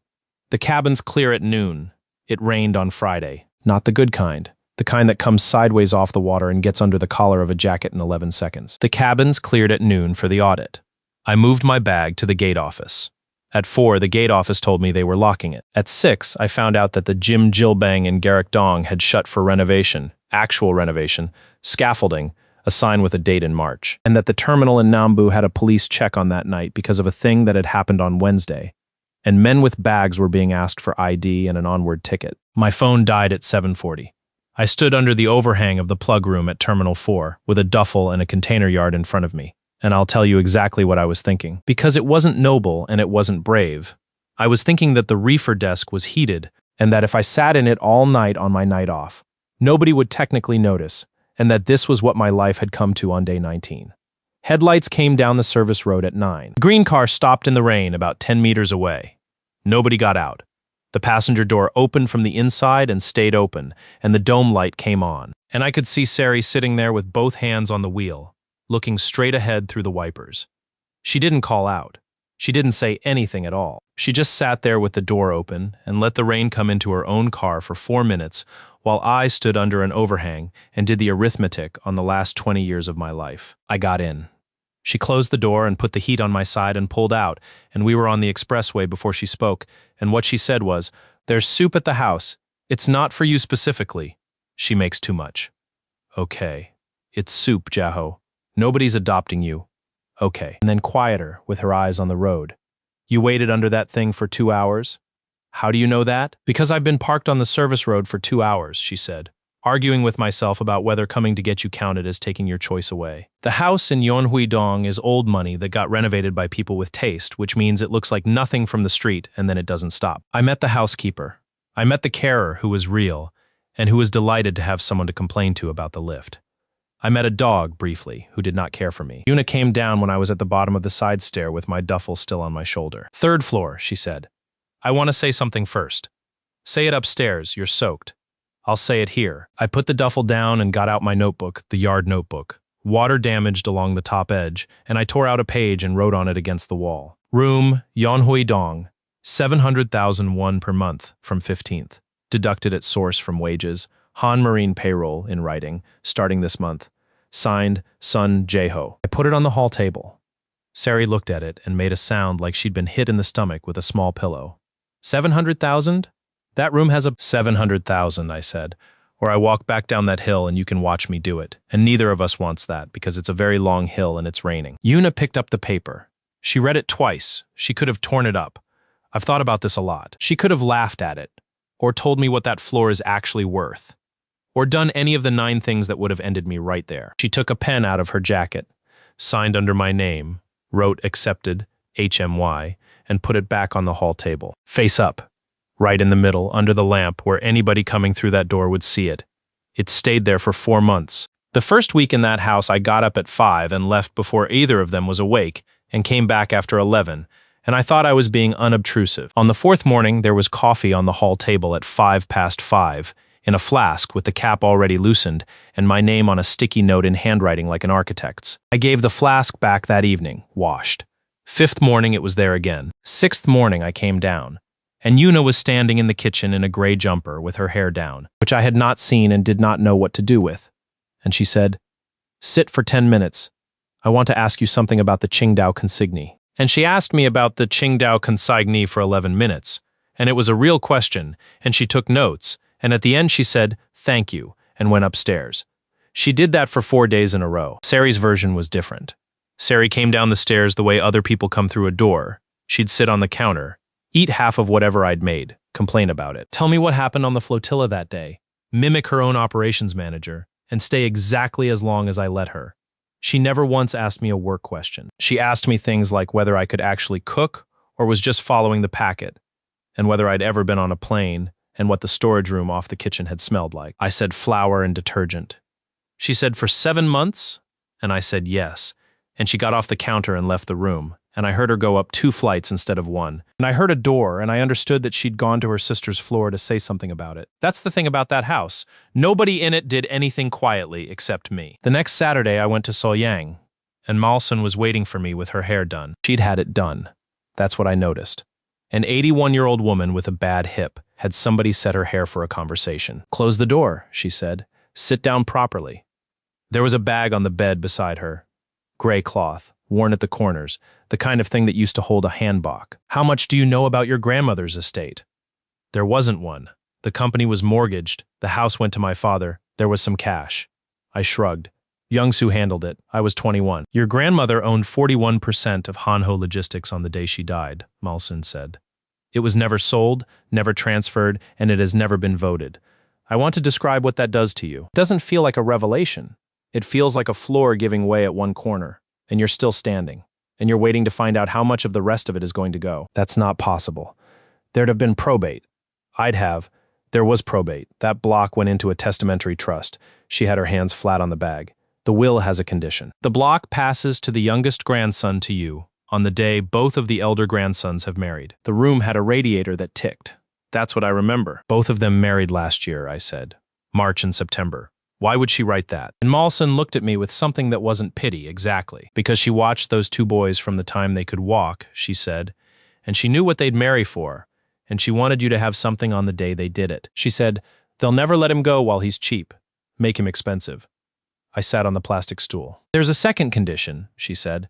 The cabin's clear at noon. It rained on Friday. Not the good kind. The kind that comes sideways off the water and gets under the collar of a jacket in 11 seconds. The cabin's cleared at noon for the audit. I moved my bag to the gate office. At 4, the gate office told me they were locking it. At 6, I found out that the Jim Jilbang in Garrick-dong had shut for renovation, actual renovation, scaffolding, a sign with a date in March, and that the terminal in Nambu had a police check on that night because of a thing that had happened on Wednesday, and men with bags were being asked for ID and an onward ticket. My phone died at 7:40. I stood under the overhang of the plug room at Terminal 4 with a duffel and a container yard in front of me. And I'll tell you exactly what I was thinking. Because it wasn't noble and it wasn't brave. I was thinking that the reefer desk was heated and that if I sat in it all night on my night off, nobody would technically notice, and that this was what my life had come to on day 19. Headlights came down the service road at 9. The green car stopped in the rain about 10 meters away. Nobody got out. The passenger door opened from the inside and stayed open, and the dome light came on. And I could see Sari sitting there with both hands on the wheel, looking straight ahead through the wipers. She didn't call out. She didn't say anything at all. She just sat there with the door open and let the rain come into her own car for 4 minutes while I stood under an overhang and did the arithmetic on the last 20 years of my life. I got in. She closed the door and put the heat on my side and pulled out, and we were on the expressway before she spoke, and what she said was, "There's soup at the house. It's not for you specifically. She makes too much." Okay. It's soup, Jaho. Nobody's adopting you. Okay. And then quieter, with her eyes on the road. "You waited under that thing for 2 hours?" "How do you know that?" "Because I've been parked on the service road for 2 hours," she said, arguing with myself about whether coming to get you counted as taking your choice away. The house in Yonhui-dong is old money that got renovated by people with taste, which means it looks like nothing from the street and then it doesn't stop. I met the housekeeper. I met the carer who was real and who was delighted to have someone to complain to about the lift. I met a dog, briefly, who did not care for me. Yuna came down when I was at the bottom of the side stair with my duffel still on my shoulder. "Third floor," she said. "I want to say something first." "Say it upstairs, you're soaked." "I'll say it here." I put the duffel down and got out my notebook, the yard notebook, water damaged along the top edge, and I tore out a page and wrote on it against the wall. Room, Yonhui-dong, 700,000 won per month from 15th. Deducted at source from wages. Han Marine payroll in writing, starting this month. Signed, Sun Jae-ho. I put it on the hall table. Sari looked at it and made a sound like she'd been hit in the stomach with a small pillow. 700,000? That room has a 700,000, I said, or I walk back down that hill and you can watch me do it. And neither of us wants that because it's a very long hill and it's raining. Yuna picked up the paper. She read it twice. She could have torn it up. I've thought about this a lot. She could have laughed at it, or told me what that floor is actually worth, or done any of the 9 things that would have ended me right there. She took a pen out of her jacket, signed under my name, wrote accepted, HMY, and put it back on the hall table. Face up, right in the middle, under the lamp, where anybody coming through that door would see it. It stayed there for 4 months. The first week in that house, I got up at 5 and left before either of them was awake, and came back after 11, and I thought I was being unobtrusive. On the 4th morning, there was coffee on the hall table at 5 past 5, in a flask with the cap already loosened, and my name on a sticky note in handwriting like an architect's. I gave the flask back that evening, washed. 5th morning, it was there again. 6th morning, I came down, and Yuna was standing in the kitchen in a gray jumper with her hair down, which I had not seen and did not know what to do with. And she said, "Sit for 10 minutes. I want to ask you something about the Qingdao consignee." And she asked me about the Qingdao consignee for 11 minutes, and it was a real question, and she took notes, and at the end she said, "Thank you," and went upstairs. She did that for 4 days in a row. Sari's version was different. Sari came down the stairs the way other people come through a door. She'd sit on the counter, eat half of whatever I'd made, complain about it, tell me what happened on the flotilla that day, mimic her own operations manager, and stay exactly as long as I let her. She never once asked me a work question. She asked me things like whether I could actually cook or was just following the packet, and whether I'd ever been on a plane, and what the storage room off the kitchen had smelled like. I said flour and detergent. She said, "For 7 months?" And I said yes, and she got off the counter and left the room, and I heard her go up 2 flights instead of 1. And I heard a door, and I understood that she'd gone to her sister's floor to say something about it. That's the thing about that house. Nobody in it did anything quietly except me. The next Saturday, I went to Soyang, and Malson was waiting for me with her hair done. She'd had it done. That's what I noticed. An 81-year-old woman with a bad hip had somebody set her hair for a conversation. "Close the door," she said. "Sit down properly." There was a bag on the bed beside her. Gray cloth, worn at the corners, the kind of thing that used to hold a handbag. "How much do you know about your grandmother's estate?" There wasn't one. The company was mortgaged. The house went to my father. There was some cash. I shrugged. Young-soo handled it. I was 21. "Your grandmother owned 41% of Hanho Logistics on the day she died," Malson said. "It was never sold, never transferred, and it has never been voted. I want to describe what that does to you. It doesn't feel like a revelation. It feels like a floor giving way at one corner, and you're still standing, and you're waiting to find out how much of the rest of it is going to go. That's not possible. There'd have been probate. There was probate. That block went into a testamentary trust." She had her hands flat on the bag. "The will has a condition. The block passes to the youngest grandson to you on the day both of the elder grandsons have married. The room had a radiator that ticked. That's what I remember. Both of them married last year," I said. "March and September. Why would she write that?" And Malson looked at me with something that wasn't pity, exactly. "Because she watched those 2 boys from the time they could walk," she said, "and she knew what they'd marry for, and she wanted you to have something on the day they did it. She said, they'll never let him go while he's cheap. Make him expensive." I sat on the plastic stool. There's a second condition, she said.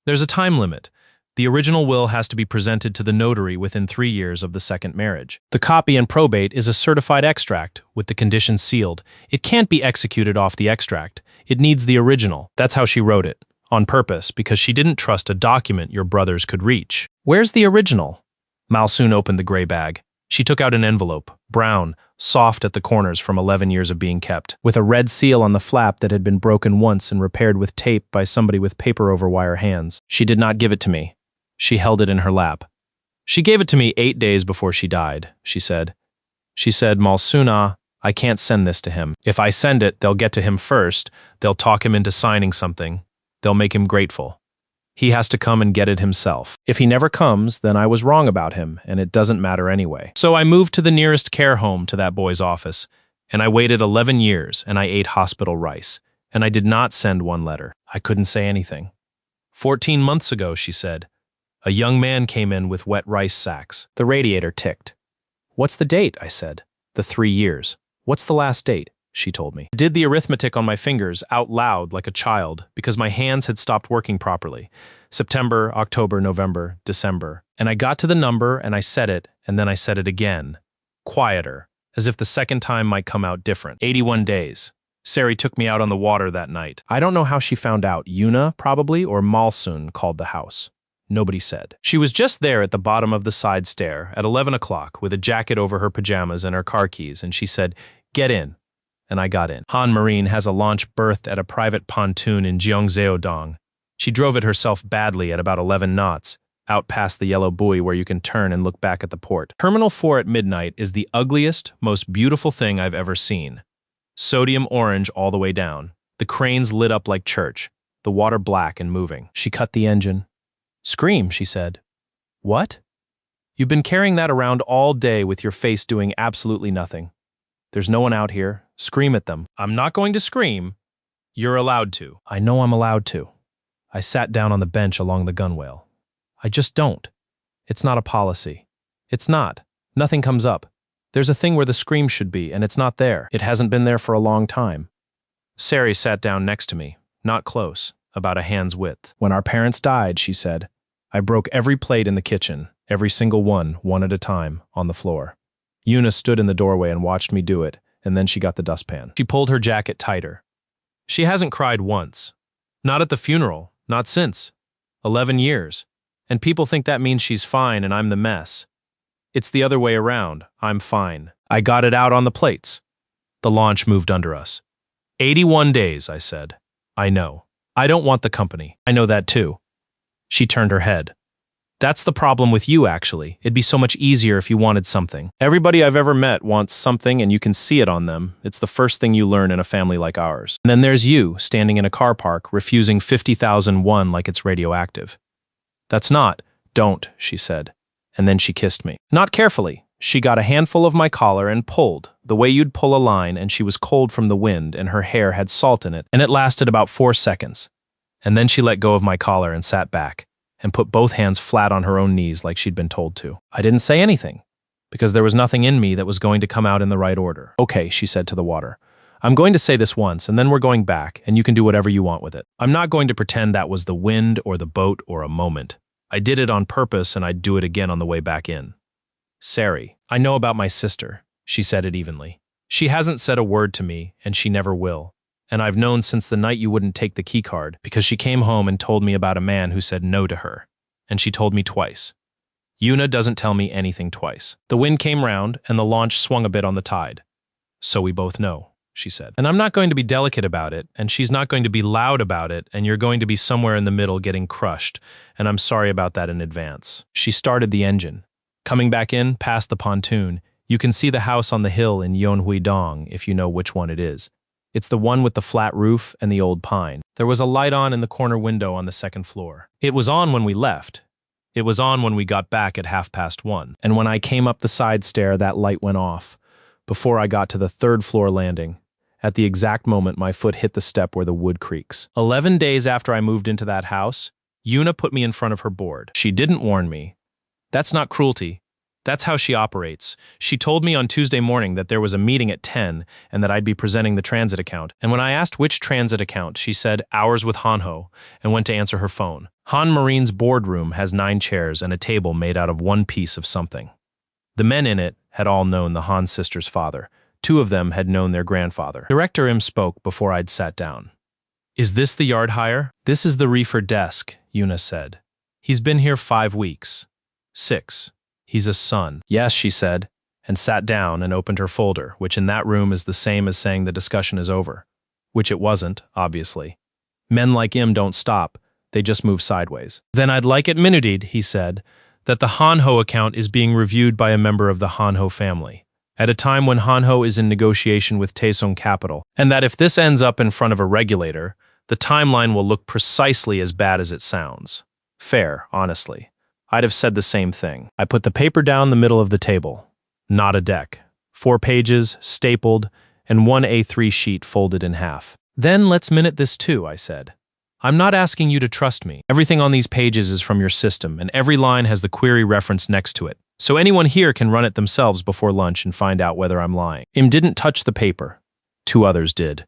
There's a time limit. The original will has to be presented to the notary within 3 years of the second marriage. The copy in probate is a certified extract, with the conditions sealed. It can't be executed off the extract. It needs the original. That's how she wrote it, on purpose, because she didn't trust a document your brothers could reach. Where's the original? Malsoon opened the gray bag. She took out an envelope, brown, soft at the corners from 11 years of being kept, with a red seal on the flap that had been broken once and repaired with tape by somebody with paper over wire hands. She did not give it to me. She held it in her lap. She gave it to me 8 days before she died, she said. She said, Malsoona, I can't send this to him. If I send it, they'll get to him first. They'll talk him into signing something. They'll make him grateful. He has to come and get it himself. If he never comes, then I was wrong about him, and it doesn't matter anyway. So I moved to the nearest care home to that boy's office, and I waited 11 years, and I ate hospital rice, and I did not send one letter. I couldn't say anything. 14 months ago, she said, a young man came in with wet rice sacks. The radiator ticked. What's the date? I said. The 3 years. What's the last date? She told me. I did the arithmetic on my fingers out loud like a child because my hands had stopped working properly. September, October, November, December. And I got to the number and I said it, and then I said it again. Quieter, as if the second time might come out different. 81 days. Sari took me out on the water that night. I don't know how she found out. Yuna, probably, or Malsoon called the house. Nobody said. She was just there at the bottom of the side stair at 11 o'clock with a jacket over her pajamas and her car keys, and she said, get in. And I got in. Han Marine has a launch berthed at a private pontoon in Gyeongseodong. She drove it herself badly at about 11 knots, out past the yellow buoy where you can turn and look back at the port. Terminal 4 at midnight is the ugliest, most beautiful thing I've ever seen. Sodium orange all the way down. The cranes lit up like church, the water black and moving. She cut the engine. Scream, she said. What? You've been carrying that around all day with your face doing absolutely nothing. There's no one out here. Scream at them. I'm not going to scream. You're allowed to. I know I'm allowed to. I sat down on the bench along the gunwale. I just don't. It's not a policy. It's not. Nothing comes up. There's a thing where the scream should be, and it's not there. It hasn't been there for a long time. Sari sat down next to me, not close, about a hand's width. When our parents died, she said, I broke every plate in the kitchen, every single one at a time, on the floor. Yuna stood in the doorway and watched me do it, and then she got the dustpan. She pulled her jacket tighter. She hasn't cried once. Not at the funeral, not since. 11 years. And people think that means she's fine and I'm the mess. It's the other way around. I'm fine. I got it out on the plates. The launch moved under us. 81 days, I said. I know. I don't want the company. I know that too. She turned her head. That's the problem with you, actually. It'd be so much easier if you wanted something. Everybody I've ever met wants something and you can see it on them. It's the first thing you learn in a family like ours. And then there's you, standing in a car park, refusing 50,001 like it's radioactive. That's not. Don't, she said. And then she kissed me. Not carefully. She got a handful of my collar and pulled, the way you'd pull a line, and she was cold from the wind and her hair had salt in it, and it lasted about 4 seconds. And then she let go of my collar and sat back, and put both hands flat on her own knees like she'd been told to. I didn't say anything, because there was nothing in me that was going to come out in the right order. Okay, she said to the water. I'm going to say this once, and then we're going back, and you can do whatever you want with it. I'm not going to pretend that was the wind or the boat or a moment. I did it on purpose, and I'd do it again on the way back in. Sari, I know about my sister. She said it evenly. She hasn't said a word to me, and she never will. And I've known since the night you wouldn't take the keycard, because she came home and told me about a man who said no to her. And she told me twice. Yuna doesn't tell me anything twice. The wind came round, and the launch swung a bit on the tide. So we both know, she said. And I'm not going to be delicate about it, and she's not going to be loud about it, and you're going to be somewhere in the middle getting crushed, and I'm sorry about that in advance. She started the engine. Coming back in, past the pontoon, you can see the house on the hill in Yeonhui-dong, if you know which one it is. It's the one with the flat roof and the old pine. There was a light on in the corner window on the second floor. It was on when we left. It was on when we got back at 1:30. And when I came up the side stair, that light went off, before I got to the third floor landing. At the exact moment my foot hit the step where the wood creaks. 11 days after I moved into that house, Yuna put me in front of her board. She didn't warn me. That's not cruelty. That's how she operates. She told me on Tuesday morning that there was a meeting at 10 and that I'd be presenting the transit account. And when I asked which transit account, she said ours with Hanho and went to answer her phone. Han Marine's boardroom has 9 chairs and a table made out of one piece of something. The men in it had all known the Han sisters' father. 2 of them had known their grandfather. Director Im spoke before I'd sat down. Is this the yard hire? This is the reefer desk, Yuna said. He's been here 5 weeks. 6. He's a son. Yes, she said, and sat down and opened her folder, which in that room is the same as saying the discussion is over. Which it wasn't, obviously. Men like him don't stop, they just move sideways. Then I'd like it minutied, he said, that the Hanho account is being reviewed by a member of the Hanho family, at a time when Hanho is in negotiation with Taesung Capital, and that if this ends up in front of a regulator, the timeline will look precisely as bad as it sounds. Fair, honestly. I'd have said the same thing. I put the paper down the middle of the table. Not a deck. 4 pages, stapled, and 1 A3 sheet folded in half. Then let's minute this too, I said. I'm not asking you to trust me. Everything on these pages is from your system, and every line has the query reference next to it. So anyone here can run it themselves before lunch and find out whether I'm lying. Im didn't touch the paper. 2 others did.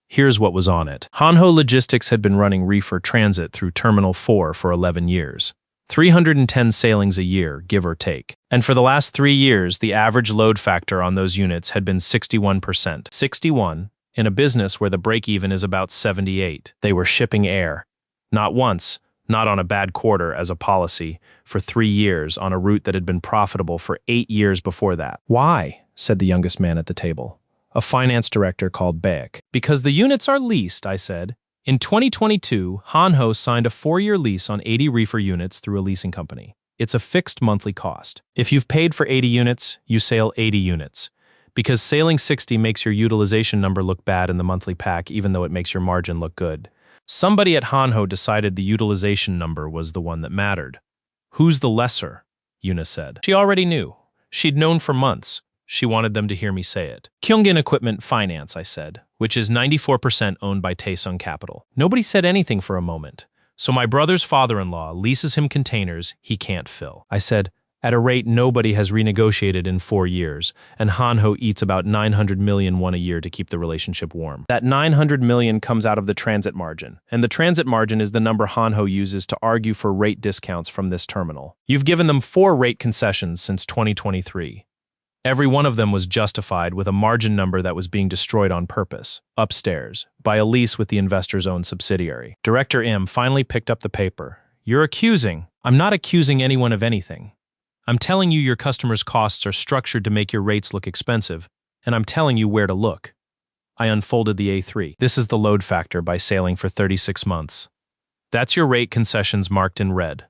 Here's what was on it. Hanho Logistics had been running reefer transit through Terminal 4 for 11 years. 310 sailings a year, give or take. And for the last 3 years, the average load factor on those units had been 61%. 61, in a business where the break-even is about 78. They were shipping air. Not once, not on a bad quarter as a policy, for 3 years on a route that had been profitable for 8 years before that. Why? Said the youngest man at the table. A finance director called Baek. Because the units are leased, I said. In 2022, Hanho signed a 4-year lease on 80 reefer units through a leasing company. It's a fixed monthly cost. If you've paid for 80 units, you sail 80 units. Because sailing 60 makes your utilization number look bad in the monthly pack, even though it makes your margin look good. Somebody at Hanho decided the utilization number was the one that mattered. Who's the lesser? Yuna said. She already knew. She'd known for months. She wanted them to hear me say it. Kyungin Equipment Finance, I said, which is 94% owned by Taesung Capital. Nobody said anything for a moment. So my brother's father-in-law leases him containers he can't fill. I said, at a rate nobody has renegotiated in 4 years, and Hanho eats about 900 million won a year to keep the relationship warm. That 900 million comes out of the transit margin, and the transit margin is the number Hanho uses to argue for rate discounts from this terminal. You've given them 4 rate concessions since 2023. Every one of them was justified with a margin number that was being destroyed on purpose, upstairs, by a lease with the investor's own subsidiary. Director Im finally picked up the paper. You're accusing. I'm not accusing anyone of anything. I'm telling you your customers' costs are structured to make your rates look expensive, and I'm telling you where to look. I unfolded the A3. This is the load factor by sailing for 36 months. That's your rate concessions marked in red.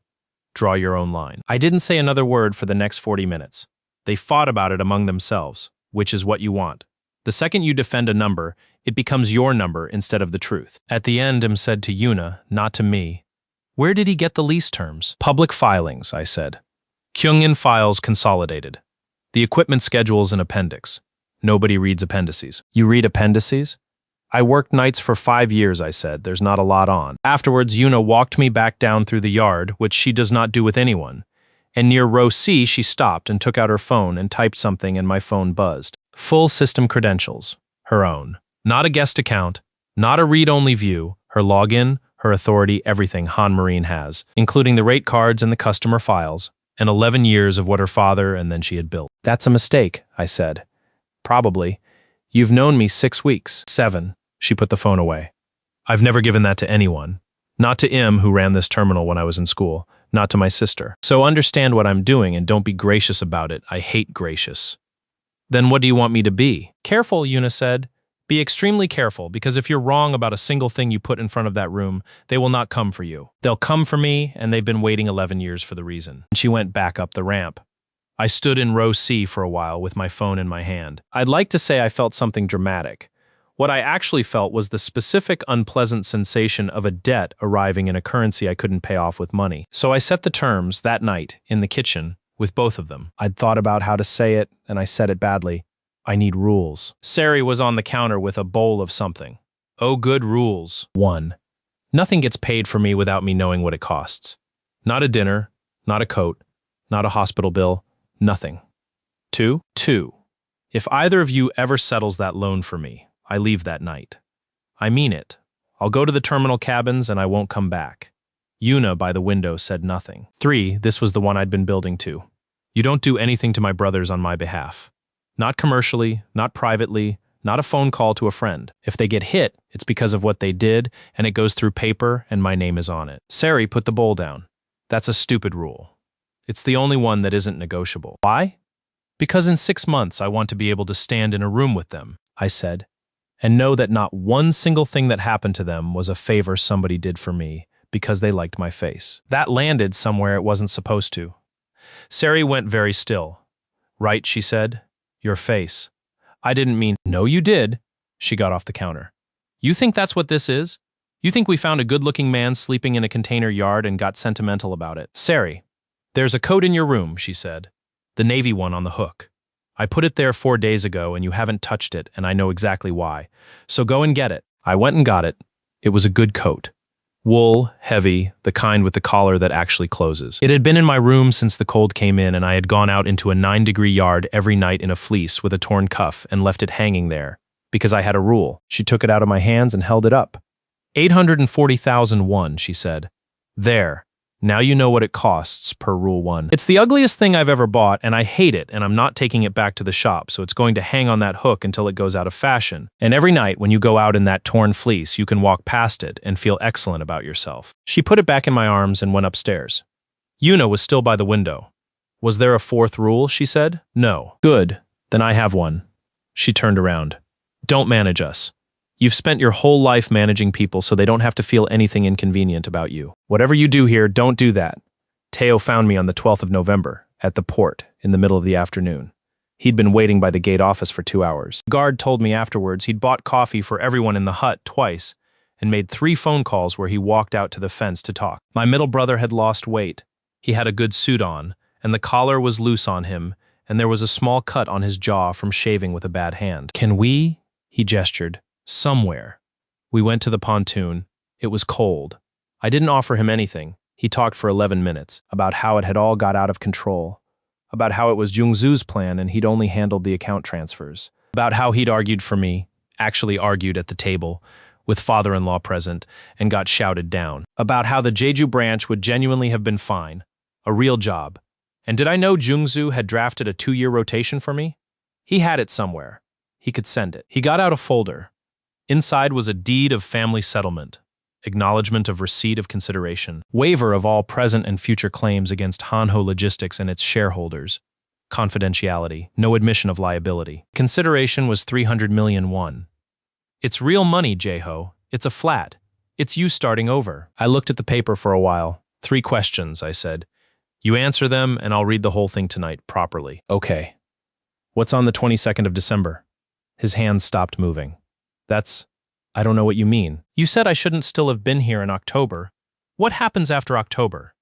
Draw your own line. I didn't say another word for the next 40 minutes. They fought about it among themselves, which is what you want. The second you defend a number, it becomes your number instead of the truth. At the end, Im said to Yuna, not to me, where did he get the lease terms? Public filings, I said. Kyungin files consolidated. The equipment schedule's an appendix. Nobody reads appendices. You read appendices? I worked nights for 5 years, I said. There's not a lot on. Afterwards, Yuna walked me back down through the yard, which she does not do with anyone. And near row C, she stopped and took out her phone and typed something, and my phone buzzed. Full system credentials. Her own. Not a guest account. Not a read-only view. Her login, her authority, everything Han Marine has, including the rate cards and the customer files, and 11 years of what her father and then she had built. That's a mistake, I said. Probably. You've known me 6 weeks. 7. She put the phone away. I've never given that to anyone. Not to Im, who ran this terminal when I was in school. Not to my sister. So understand what I'm doing and don't be gracious about it. I hate gracious. Then what do you want me to be? Careful, Yuna said. Be extremely careful, because if you're wrong about a single thing you put in front of that room, they will not come for you. They'll come for me, and they've been waiting 11 years for the reason. And she went back up the ramp. I stood in row C for a while with my phone in my hand. I'd like to say I felt something dramatic. What I actually felt was the specific unpleasant sensation of a debt arriving in a currency I couldn't pay off with money. So I set the terms that night in the kitchen with both of them. I'd thought about how to say it, and I said it badly. I need rules. Sari was on the counter with a bowl of something. Oh, good rules. 1. Nothing gets paid for me without me knowing what it costs. Not a dinner, not a coat, not a hospital bill, Nothing. 2. 2. If either of you ever settles that loan for me, I leave that night. I mean it. I'll go to the terminal cabins and I won't come back. Yuna by the window said nothing. 3. This was the one I'd been building to. You don't do anything to my brothers on my behalf. Not commercially, not privately, not a phone call to a friend. If they get hit, it's because of what they did, and it goes through paper, and my name is on it. Sari put the bowl down. That's a stupid rule. It's the only one that isn't negotiable. Why? Because in 6 months I want to be able to stand in a room with them, I said, and know that not one single thing that happened to them was a favor somebody did for me because they liked my face. That landed somewhere it wasn't supposed to. Sari went very still. Right, she said. Your face. I didn't mean, no you did. She got off the counter. You think that's what this is? You think we found a good-looking man sleeping in a container yard and got sentimental about it? Sari, there's a coat in your room, she said. The navy one on the hook. I put it there 4 days ago and you haven't touched it, and I know exactly why. So go and get it. I went and got it. It was a good coat. Wool, heavy, the kind with the collar that actually closes. It had been in my room since the cold came in, and I had gone out into a 9-degree yard every night in a fleece with a torn cuff and left it hanging there, because I had a rule. She took it out of my hands and held it up. 840,001, she said. There. Now you know what it costs per Rule 1. It's the ugliest thing I've ever bought, and I hate it, and I'm not taking it back to the shop, so it's going to hang on that hook until it goes out of fashion. And every night when you go out in that torn fleece, you can walk past it and feel excellent about yourself. She put it back in my arms and went upstairs. Yuna was still by the window. Was there a 4th rule, she said? No. Good. Then I have one. She turned around. Don't manage us. You've spent your whole life managing people so they don't have to feel anything inconvenient about you. Whatever you do here, don't do that. Teo found me on the 12th of November, at the port, in the middle of the afternoon. He'd been waiting by the gate office for 2 hours. The guard told me afterwards he'd bought coffee for everyone in the hut twice and made 3 phone calls where he walked out to the fence to talk. My middle brother had lost weight. He had a good suit on, and the collar was loose on him, and there was a small cut on his jaw from shaving with a bad hand. Can we? He gestured. Somewhere. We went to the pontoon. It was cold. I didn't offer him anything. He talked for 11 minutes about how it had all got out of control, about how it was Jungzu's plan and he'd only handled the account transfers, about how he'd argued for me, actually argued at the table, with father-in-law present, and got shouted down, about how the Jeju branch would genuinely have been fine, a real job. And did I know Jungzu had drafted a 2-year rotation for me? He had it somewhere. He could send it. He got out a folder. Inside was a deed of family settlement, acknowledgement of receipt of consideration, waiver of all present and future claims against Hanho Logistics and its shareholders, confidentiality, no admission of liability. Consideration was 300 million won. It's real money, Jae-ho. It's a flat. It's you starting over. I looked at the paper for a while. 3 questions, I said. You answer them and I'll read the whole thing tonight properly. Okay. What's on the 22nd of December? His hands stopped moving. I don't know what you mean. You said I shouldn't still have been here in October. What happens after October?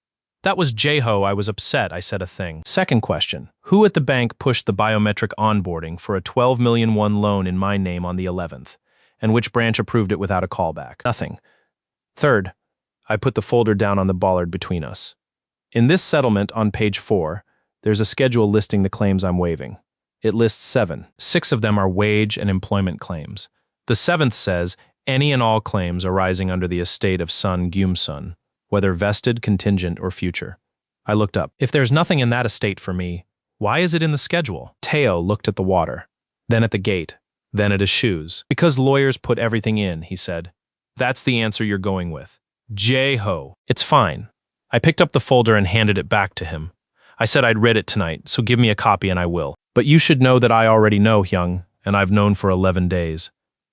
That was Jae-ho. I was upset. I said a thing. Second question. Who at the bank pushed the biometric onboarding for a 12 million won loan in my name on the 11th? And which branch approved it without a callback? Nothing. Third, I put the folder down on the bollard between us. In this settlement on page 4, there's a schedule listing the claims I'm waiving. It lists 7. 6 of them are wage and employment claims. The 7th says, any and all claims arising under the estate of Sun Gyum-sun, whether vested, contingent, or future. I looked up. If there's nothing in that estate for me, why is it in the schedule? Teo looked at the water, then at the gate, then at his shoes. Because lawyers put everything in, he said. That's the answer you're going with. Jae-ho. It's fine. I picked up the folder and handed it back to him. I said I'd read it tonight, so give me a copy and I will. But you should know that I already know, Hyung, and I've known for 11 days.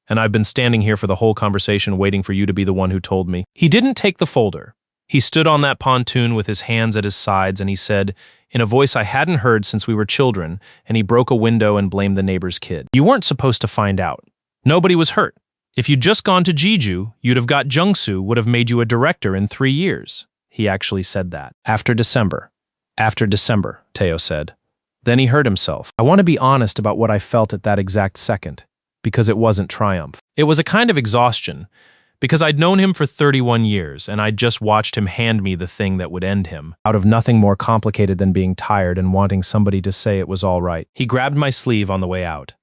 And I've been standing here for the whole conversation waiting for you to be the one who told me. He didn't take the folder. He stood on that pontoon with his hands at his sides and he said, in a voice I hadn't heard since we were children, and he broke a window and blamed the neighbor's kid. You weren't supposed to find out. Nobody was hurt. If you'd just gone to Jeju, you'd have got Jungsu would have made you a director in 3 years. He actually said that. After December, Teo said. Then he hurt himself. I want to be honest about what I felt at that exact second. Because it wasn't triumph. It was a kind of exhaustion, Because I'd known him for 31 years, and I'd just watched him hand me the thing that would end him, out of nothing more complicated than being tired and wanting somebody to say it was all right. He grabbed my sleeve on the way out.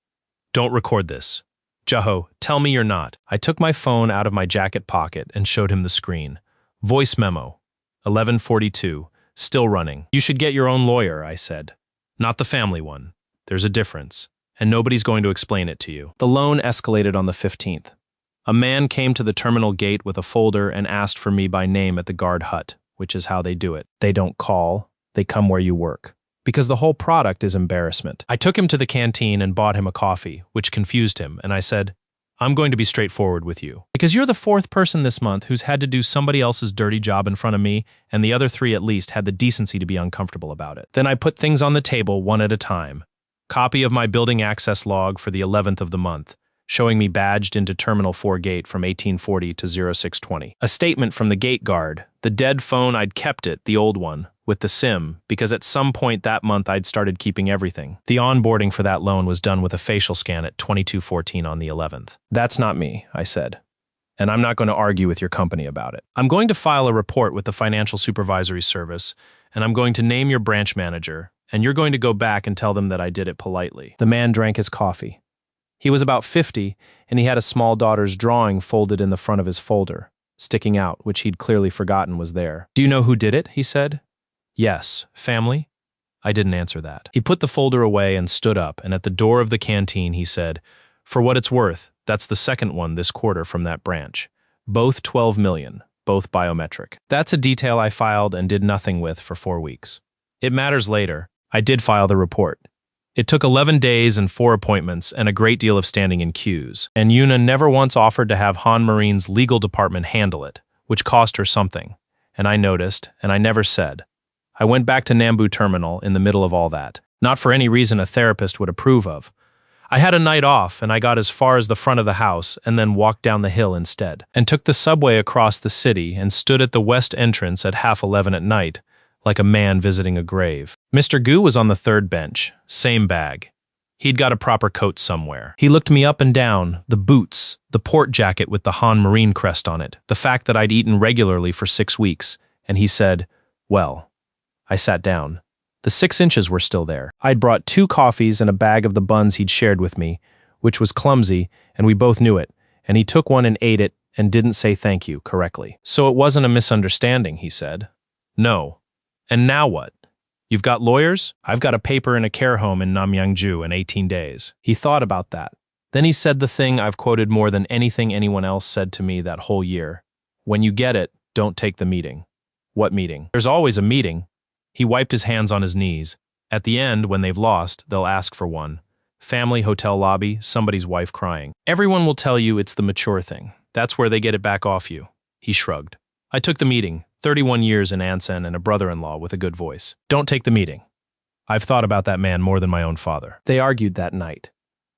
"Don't record this. Jaho, tell me you're not." I took my phone out of my jacket pocket and showed him the screen. Voice memo. 11:42. Still running. "You should get your own lawyer," I said. "Not the family one. There's a difference, and nobody's going to explain it to you." The loan escalated on the 15th. A man came to the terminal gate with a folder and asked for me by name at the guard hut, which is how they do it. They don't call, they come where you work. Because the whole product is embarrassment. I took him to the canteen and bought him a coffee, which confused him, and I said, "I'm going to be straightforward with you. Because you're the fourth person this month who's had to do somebody else's dirty job in front of me, and the other three at least had the decency to be uncomfortable about it." Then I put things on the table one at a time. Copy of my building access log for the 11th of the month, showing me badged into Terminal 4 gate from 1840 to 0620. A statement from the gate guard, the dead phone I'd kept it, the old one, with the SIM, because at some point that month I'd started keeping everything. The onboarding for that loan was done with a facial scan at 22:14 on the 11th. "That's not me," I said, "and I'm not going to argue with your company about it. I'm going to file a report with the Financial Supervisory Service, and I'm going to name your branch manager, and you're going to go back and tell them that I did it politely." The man drank his coffee. He was about 50, and he had a small daughter's drawing folded in the front of his folder, sticking out, which he'd clearly forgotten was there. "Do you know who did it?" he said. "Yes. Family?" I didn't answer that. He put the folder away and stood up, and at the door of the canteen he said, "For what it's worth, that's the second one this quarter from that branch. Both 12 million, both biometric." That's a detail I filed and did nothing with for 4 weeks. It matters later. I did file the report. It took 11 days and 4 appointments and a great deal of standing in queues, and Yuna never once offered to have Han Marine's legal department handle it, which cost her something. And I noticed, and I never said. I went back to Nambu Terminal in the middle of all that, not for any reason a therapist would approve of. I had a night off, and I got as far as the front of the house and then walked down the hill instead, and took the subway across the city and stood at the west entrance at 11:30 at night, like a man visiting a grave. Mr. Gu was on the third bench, same bag. He'd got a proper coat somewhere. He looked me up and down, the boots, the port jacket with the Han Marine crest on it, the fact that I'd eaten regularly for 6 weeks, and he said, "Well." I sat down. The 6 inches were still there. I'd brought 2 coffees and a bag of the buns he'd shared with me, which was clumsy, and we both knew it, and he took one and ate it and didn't say thank you correctly. "So it wasn't a misunderstanding," he said. "No. And now what? You've got lawyers? I've got a paper in a care home in Namyangju in 18 days. He thought about that. Then he said the thing I've quoted more than anything anyone else said to me that whole year. "When you get it, don't take the meeting." "What meeting?" "There's always a meeting." He wiped his hands on his knees. "At the end, when they've lost, they'll ask for one. Family, hotel lobby, somebody's wife crying. Everyone will tell you it's the mature thing. That's where they get it back off you." He shrugged. I took the meeting. 31 years in Ansen and a brother-in-law with a good voice. "Don't take the meeting. I've thought about that man more than my own father." They argued that night.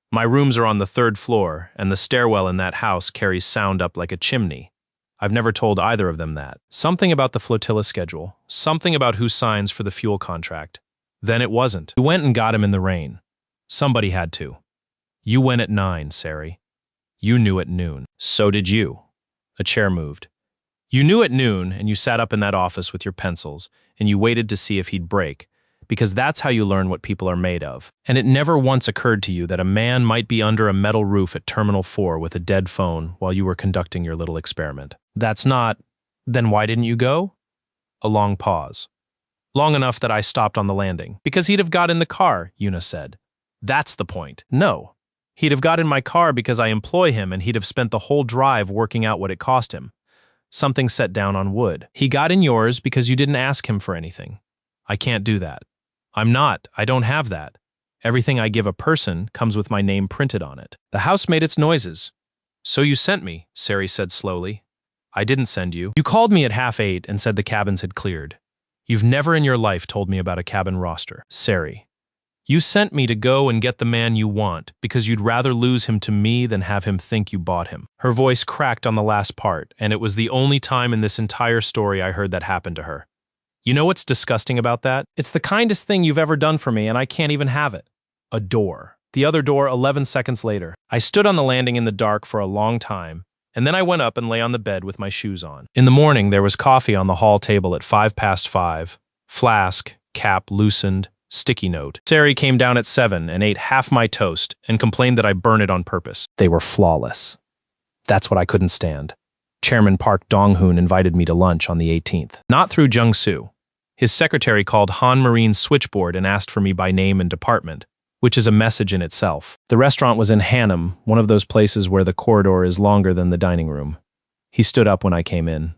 My rooms are on the 3rd floor, and the stairwell in that house carries sound up like a chimney. I've never told either of them that. Something about the flotilla schedule, something about who signs for the fuel contract. Then it wasn't. You went and got him in the rain. Somebody had to. You went at 9, Sari. You knew at noon. So did you. A chair moved. You knew at noon, and you sat up in that office with your pencils, and you waited to see if he'd break, because that's how you learn what people are made of. And it never once occurred to you that a man might be under a metal roof at Terminal 4 with a dead phone while you were conducting your little experiment. That's not... Then why didn't you go? A long pause. Long enough that I stopped on the landing. Because he'd have got in the car, Yuna said. That's the point. No. He'd have got in my car because I employ him, and he'd have spent the whole drive working out what it cost him. Something set down on wood. He got in yours because you didn't ask him for anything. I can't do that. I don't have that. Everything I give a person comes with my name printed on it. The house made its noises. So you sent me, Sari said slowly. I didn't send you. You called me at 8:30 and said the cabins had cleared. You've never in your life told me about a cabin roster, Sari. You sent me to go and get the man you want because you'd rather lose him to me than have him think you bought him. Her voice cracked on the last part, and it was the only time in this entire story I heard that happen to her. You know what's disgusting about that? It's the kindest thing you've ever done for me, and I can't even have it. A door. The other door 11 seconds later. I stood on the landing in the dark for a long time, And then I went up and lay on the bed with my shoes on. In the morning, there was coffee on the hall table at 5 past 5, flask, cap loosened, sticky note. Sari came down at 7 and ate half my toast and complained that I burn it on purpose. They were flawless. That's what I couldn't stand. Chairman Park Dong-hoon invited me to lunch on the 18th. Not through Jung-soo. His secretary called Han Marine's switchboard and asked for me by name and department, which is a message in itself. The restaurant was in Hannam, one of those places where the corridor is longer than the dining room. He stood up when I came in.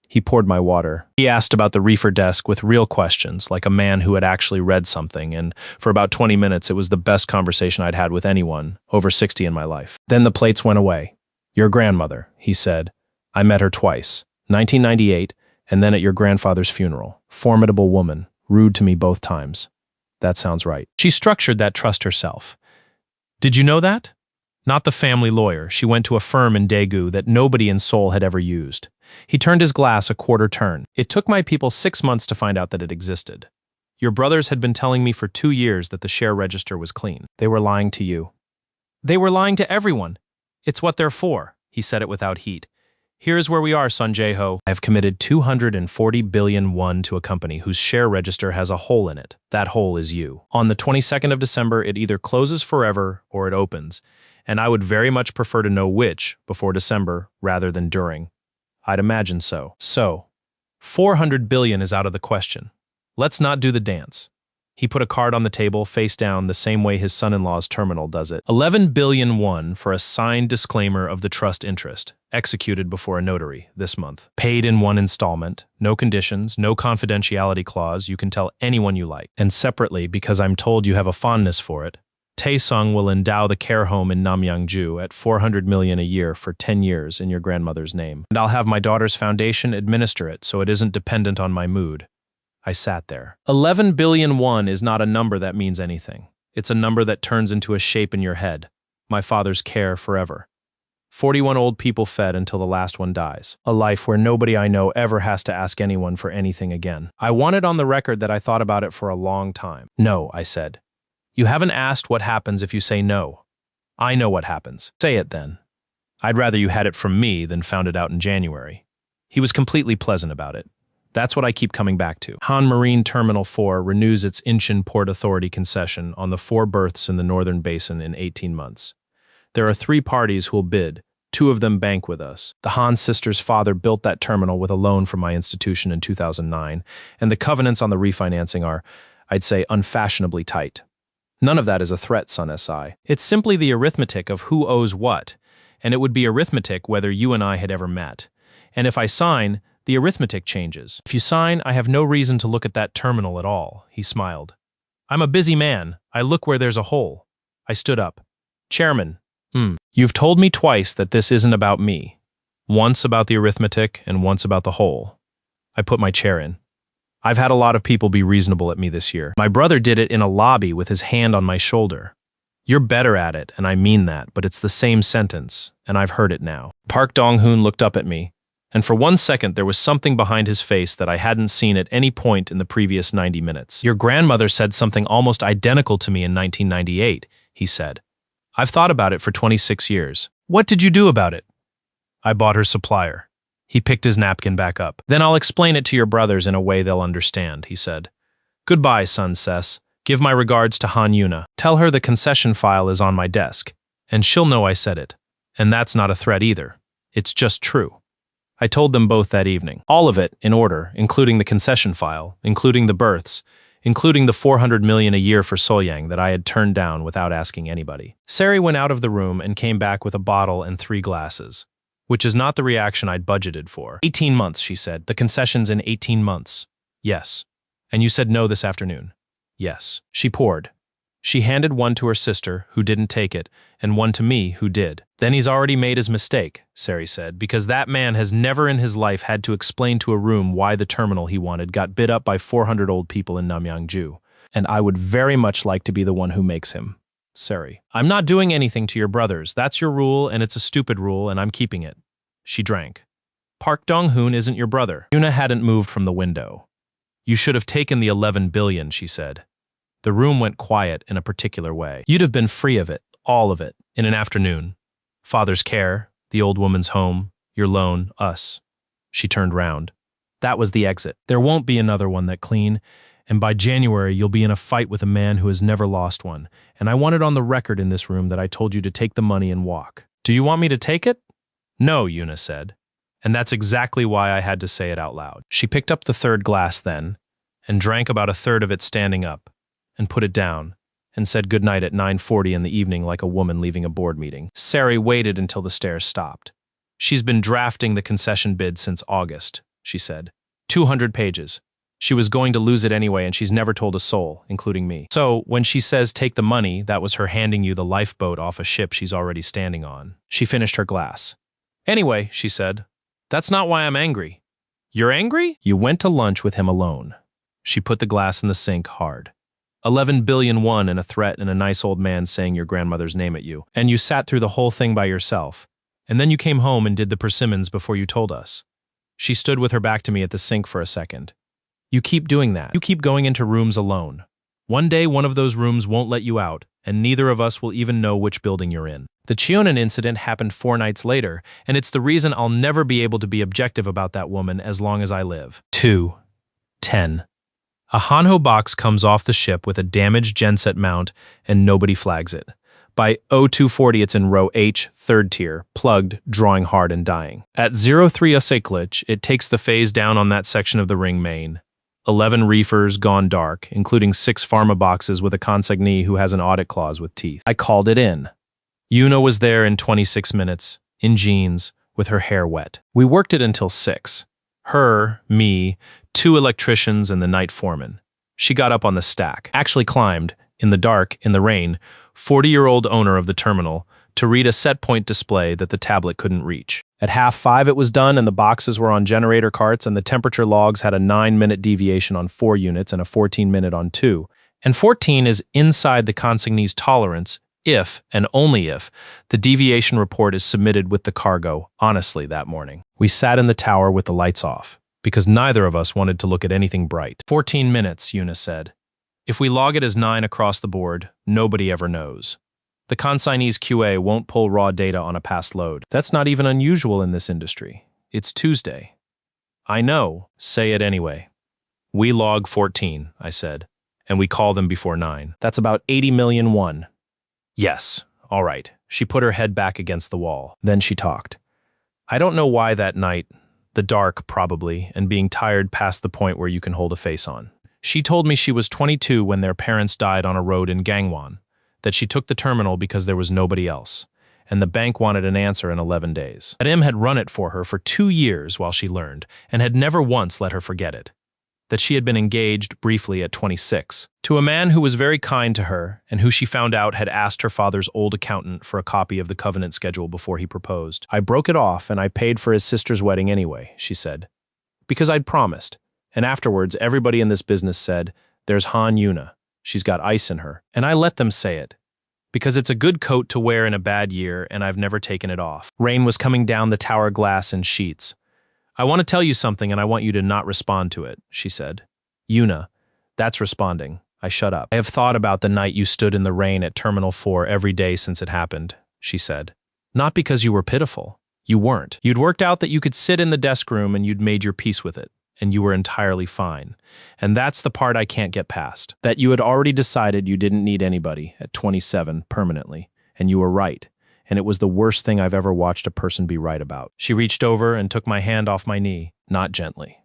He poured my water. He asked about the reefer desk with real questions, like a man who had actually read something, and for about 20 minutes it was the best conversation I'd had with anyone, over 60 in my life. Then the plates went away. Your grandmother, he said. I met her twice, 1998, and then at your grandfather's funeral. Formidable woman, rude to me both times. That sounds right. She structured that trust herself. Did you know that? Not the family lawyer. She went to a firm in Daegu that nobody in Seoul had ever used. He turned his glass a quarter turn. It took my people 6 months to find out that it existed. Your brothers had been telling me for 2 years that the share register was clean. They were lying to you. They were lying to everyone. It's what they're for. He said it without heat. Here is where we are, Sun Jae-ho. I have committed 240 billion won to a company whose share register has a hole in it. That hole is you. On the 22nd of December, it either closes forever or it opens, and I would very much prefer to know which before December rather than during. I'd imagine so. So, 400 billion is out of the question. Let's not do the dance. He put a card on the table, face down, the same way his son-in-law's terminal does it. 11 billion won for a signed disclaimer of the trust interest, executed before a notary this month. Paid in one installment, no conditions, no confidentiality clause, you can tell anyone you like. And separately, because I'm told you have a fondness for it, Taesung will endow the care home in Namyangju at 400 million a year for 10 years in your grandmother's name. And I'll have my daughter's foundation administer it so it isn't dependent on my mood. I sat there. 11 billion won is not a number that means anything. It's a number that turns into a shape in your head. My father's care forever. 41 old people fed until the last one dies. A life where nobody I know ever has to ask anyone for anything again. I wanted on the record that I thought about it for a long time. No, I said. You haven't asked what happens if you say no. I know what happens. Say it then. I'd rather you had it from me than found it out in January. He was completely pleasant about it. That's what I keep coming back to. Han Marine Terminal 4 renews its Incheon Port Authority concession on the 4 berths in the northern basin in 18 months. There are 3 parties who will bid. 2 of them bank with us. The Han sisters' father built that terminal with a loan from my institution in 2009, and the covenants on the refinancing are, I'd say, unfashionably tight. None of that is a threat, Sun SI. It's simply the arithmetic of who owes what, and it would be arithmetic whether you and I had ever met. And if I sign, the arithmetic changes. If you sign, I have no reason to look at that terminal at all, he smiled. I'm a busy man. I look where there's a hole. I stood up. Chairman, you've told me twice that this isn't about me. Once about the arithmetic and once about the hole. I put my chair in. I've had a lot of people be reasonable at me this year. My brother did it in a lobby with his hand on my shoulder. You're better at it, and I mean that, but it's the same sentence, and I've heard it now. Park Dong-hoon looked up at me, and for 1 second there was something behind his face that I hadn't seen at any point in the previous 90 minutes. Your grandmother said something almost identical to me in 1998, he said. I've thought about it for 26 years. What did you do about it? I bought her supplier. He picked his napkin back up. Then I'll explain it to your brothers in a way they'll understand, he said. Goodbye, Sun Ses. Give my regards to Han Yuna. Tell her the concession file is on my desk, and she'll know I said it. And that's not a threat either. It's just true. I told them both that evening. All of it, in order, including the concession file, including the berths, including the 400 million a year for Soyang that I had turned down without asking anybody. Sari went out of the room and came back with a bottle and 3 glasses, which is not the reaction I'd budgeted for. 18 months, she said. The concession's in 18 months. Yes. And you said no this afternoon. Yes. She poured. She handed one to her sister, who didn't take it, and one to me, who did. Then he's already made his mistake, Sari said, because that man has never in his life had to explain to a room why the terminal he wanted got bid up by 400 old people in Namyangju. And I would very much like to be the one who makes him. Sari. I'm not doing anything to your brothers. That's your rule, and it's a stupid rule, and I'm keeping it. She drank. Park Dong-hoon isn't your brother. Yuna hadn't moved from the window. You should have taken the 11 billion, she said. The room went quiet in a particular way. You'd have been free of it, all of it, in an afternoon. Father's care, The old woman's home, your loan, us. She turned round. That was the exit. There won't be another one that clean, and by January you'll be in a fight with a man who has never lost one, and I want it on the record in this room that I told you to take the money and walk. Do you want me to take it? No, Una said. And that's exactly why I had to say it out loud. She picked up the third glass then, and drank about a third of it standing up, and put it down, and said goodnight at 9:40 in the evening like a woman leaving a board meeting. Sari waited until the stairs stopped. She's been drafting the concession bid since August, she said. 200 pages. She was going to lose it anyway, and she's never told a soul, including me. So, when she says take the money, that was her handing you the lifeboat off a ship she's already standing on. She finished her glass. Anyway, she said, that's not why I'm angry. You're angry? You went to lunch with him alone. She put the glass in the sink hard. 11 billion won and a threat and a nice old man saying your grandmother's name at you. And you sat through the whole thing by yourself. And then you came home and did the persimmons before you told us. She stood with her back to me at the sink for a second. You keep doing that. You keep going into rooms alone. One day one of those rooms won't let you out, and neither of us will even know which building you're in. The Chionin incident happened 4 nights later, and it's the reason I'll never be able to be objective about that woman as long as I live. 2:10. A Hanho box comes off the ship with a damaged genset mount, and nobody flags it. By 0240, it's in row H, third tier, plugged, drawing hard and dying. At 03 Oseklich, it takes the phase down on that section of the ring main. 11 reefers gone dark, including 6 pharma boxes with a consignee who has an audit clause with teeth. I called it in. Una was there in 26 minutes, in jeans, with her hair wet. We worked it until 6. Her, me, 2 electricians, and the night foreman. She got up on the stack, actually climbed, in the dark, in the rain, 40-year-old owner of the terminal, to read a set point display that the tablet couldn't reach. At 4:30 it was done, and the boxes were on generator carts, and the temperature logs had a 9-minute deviation on 4 units and a 14-minute on 2. And 14 is inside the consignee's tolerance if, and only if, the deviation report is submitted with the cargo, honestly, that morning. We sat in the tower with the lights off, because neither of us wanted to look at anything bright. 14 minutes, Una said. If we log it as 9 across the board, nobody ever knows. The consignee's QA won't pull raw data on a past load. That's not even unusual in this industry. It's Tuesday. I know. Say it anyway. We log 14, I said, and we call them before 9. That's about 80 million won. Yes, all right. She put her head back against the wall. Then she talked. I don't know why that night, the dark probably, and being tired past the point where you can hold a face on. She told me she was 22 when their parents died on a road in Gangwon, that she took the terminal because there was nobody else, and the bank wanted an answer in 11 days. That had run it for her for 2 years while she learned, and had never once let her forget it. That she had been engaged briefly at 26 to a man who was very kind to her and who she found out had asked her father's old accountant for a copy of the covenant schedule before he proposed. I broke it off and I paid for his sister's wedding anyway, she said, because I'd promised. And afterwards, everybody in this business said, there's Han Yuna. She's got ice in her. And I let them say it, because it's a good coat to wear in a bad year and I've never taken it off. Rain was coming down the tower glass in sheets. I want to tell you something and I want you to not respond to it, she said. Una, that's responding. I shut up. I have thought about the night you stood in the rain at Terminal 4 every day since it happened, she said. Not because you were pitiful. You weren't. You'd worked out that you could sit in the desk room and you'd made your peace with it, and you were entirely fine. And that's the part I can't get past. That you had already decided you didn't need anybody at 27 permanently, and you were right. And it was the worst thing I've ever watched a person be right about. She reached over and took my hand off my knee, not gently.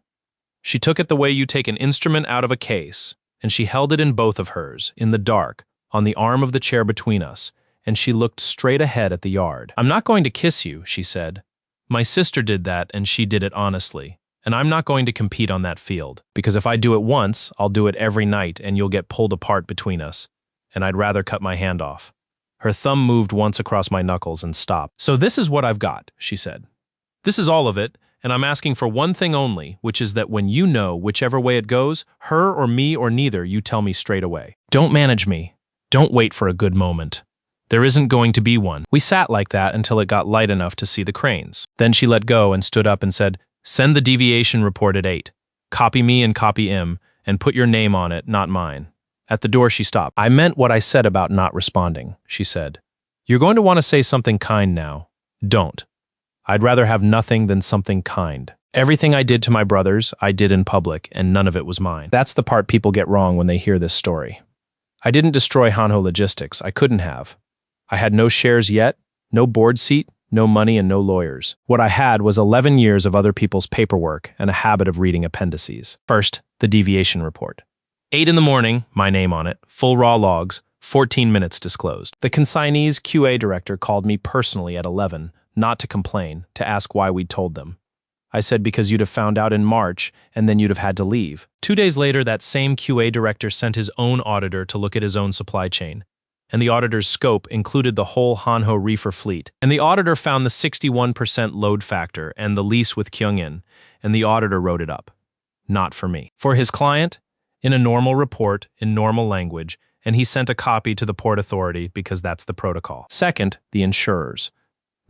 She took it the way you take an instrument out of a case, and she held it in both of hers, in the dark, on the arm of the chair between us, and she looked straight ahead at the yard. I'm not going to kiss you, she said. My sister did that, and she did it honestly. And I'm not going to compete on that field, because if I do it once, I'll do it every night, and you'll get pulled apart between us, and I'd rather cut my hand off. Her thumb moved once across my knuckles and stopped. So this is what I've got, she said. This is all of it, and I'm asking for one thing only, which is that when you know whichever way it goes, her or me or neither, you tell me straight away. Don't manage me. Don't wait for a good moment. There isn't going to be one. We sat like that until it got light enough to see the cranes. Then she let go and stood up and said, send the deviation report at 8. Copy me and copy him, and put your name on it, not mine. At the door she stopped. I meant what I said about not responding, she said. You're going to want to say something kind now. Don't. I'd rather have nothing than something kind. Everything I did to my brothers, I did in public, and none of it was mine. That's the part people get wrong when they hear this story. I didn't destroy Hanho Logistics. I couldn't have. I had no shares yet, no board seat, no money, and no lawyers. What I had was 11 years of other people's paperwork and a habit of reading appendices. First, the deviation report. 8 in the morning, my name on it, full raw logs, 14 minutes disclosed. The consignee's QA director called me personally at 11, not to complain, to ask why we'd told them. I said because you'd have found out in March, and then you'd have had to leave. 2 days later, that same QA director sent his own auditor to look at his own supply chain, and the auditor's scope included the whole Hanho reefer fleet. And the auditor found the 61% load factor and the lease with Kyungin, and the auditor wrote it up. Not for me. For his client, in a normal report, in normal language, and he sent a copy to the port authority because that's the protocol. Second, the insurers.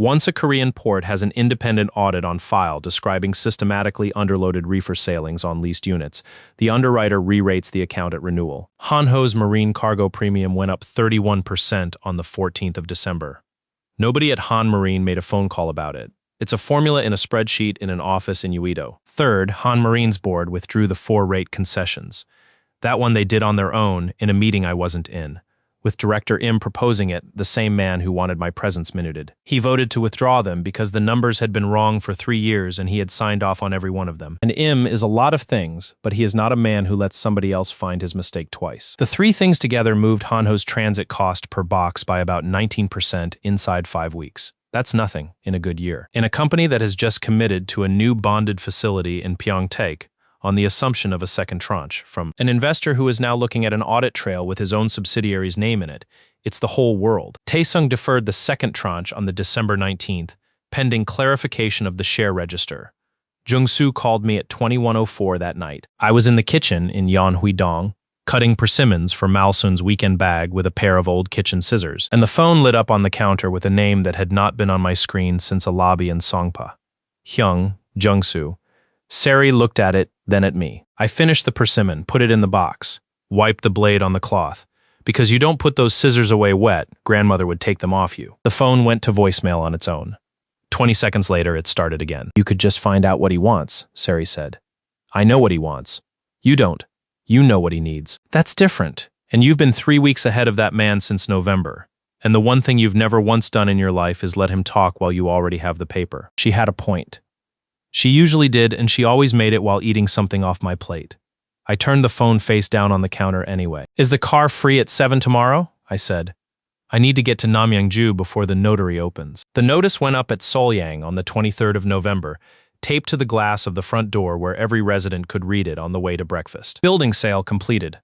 Once a Korean port has an independent audit on file describing systematically underloaded reefer sailings on leased units, the underwriter re-rates the account at renewal. Hanho's marine cargo premium went up 31% on the 14th of December. Nobody at Han Marine made a phone call about it. It's a formula in a spreadsheet in an office in Uido. Third, Han Marine's board withdrew the 4-rate concessions. That one they did on their own in a meeting I wasn't in, with Director Im proposing it, the same man who wanted my presence minuted. He voted to withdraw them because the numbers had been wrong for 3 years and he had signed off on every one of them. And Im is a lot of things, but he is not a man who lets somebody else find his mistake twice. The 3 things together moved Hanho's transit cost per box by about 19% inside 5 weeks. That's nothing in a good year. In a company that has just committed to a new bonded facility in Pyeongtaek, on the assumption of a second tranche from an investor who is now looking at an audit trail with his own subsidiary's name in it. It's the whole world. Taesung deferred the second tranche on the December 19th, pending clarification of the share register. Jung-soo called me at 21:04 that night. I was in the kitchen in Yeonhui-dong, cutting persimmons for Malsun's weekend bag with a pair of old kitchen scissors, and the phone lit up on the counter with a name that had not been on my screen since a lobby in Songpa. Hyung, Jung-soo. Sari looked at it, then at me. I finished the persimmon, put it in the box, wiped the blade on the cloth. Because you don't put those scissors away wet, grandmother would take them off you. The phone went to voicemail on its own. 20 seconds later, it started again. You could just find out what he wants, Sari said. I know what he wants. You don't. You know what he needs. That's different. And you've been 3 weeks ahead of that man since November. And the one thing you've never once done in your life is let him talk while you already have the paper. She had a point. She usually did, and she always made it while eating something off my plate. I turned the phone face down on the counter anyway. Is the car free at 7 tomorrow? I said. I need to get to Namyangju before the notary opens. The notice went up at Solyang on the 23rd of November, taped to the glass of the front door where every resident could read it on the way to breakfast. Building sale completed.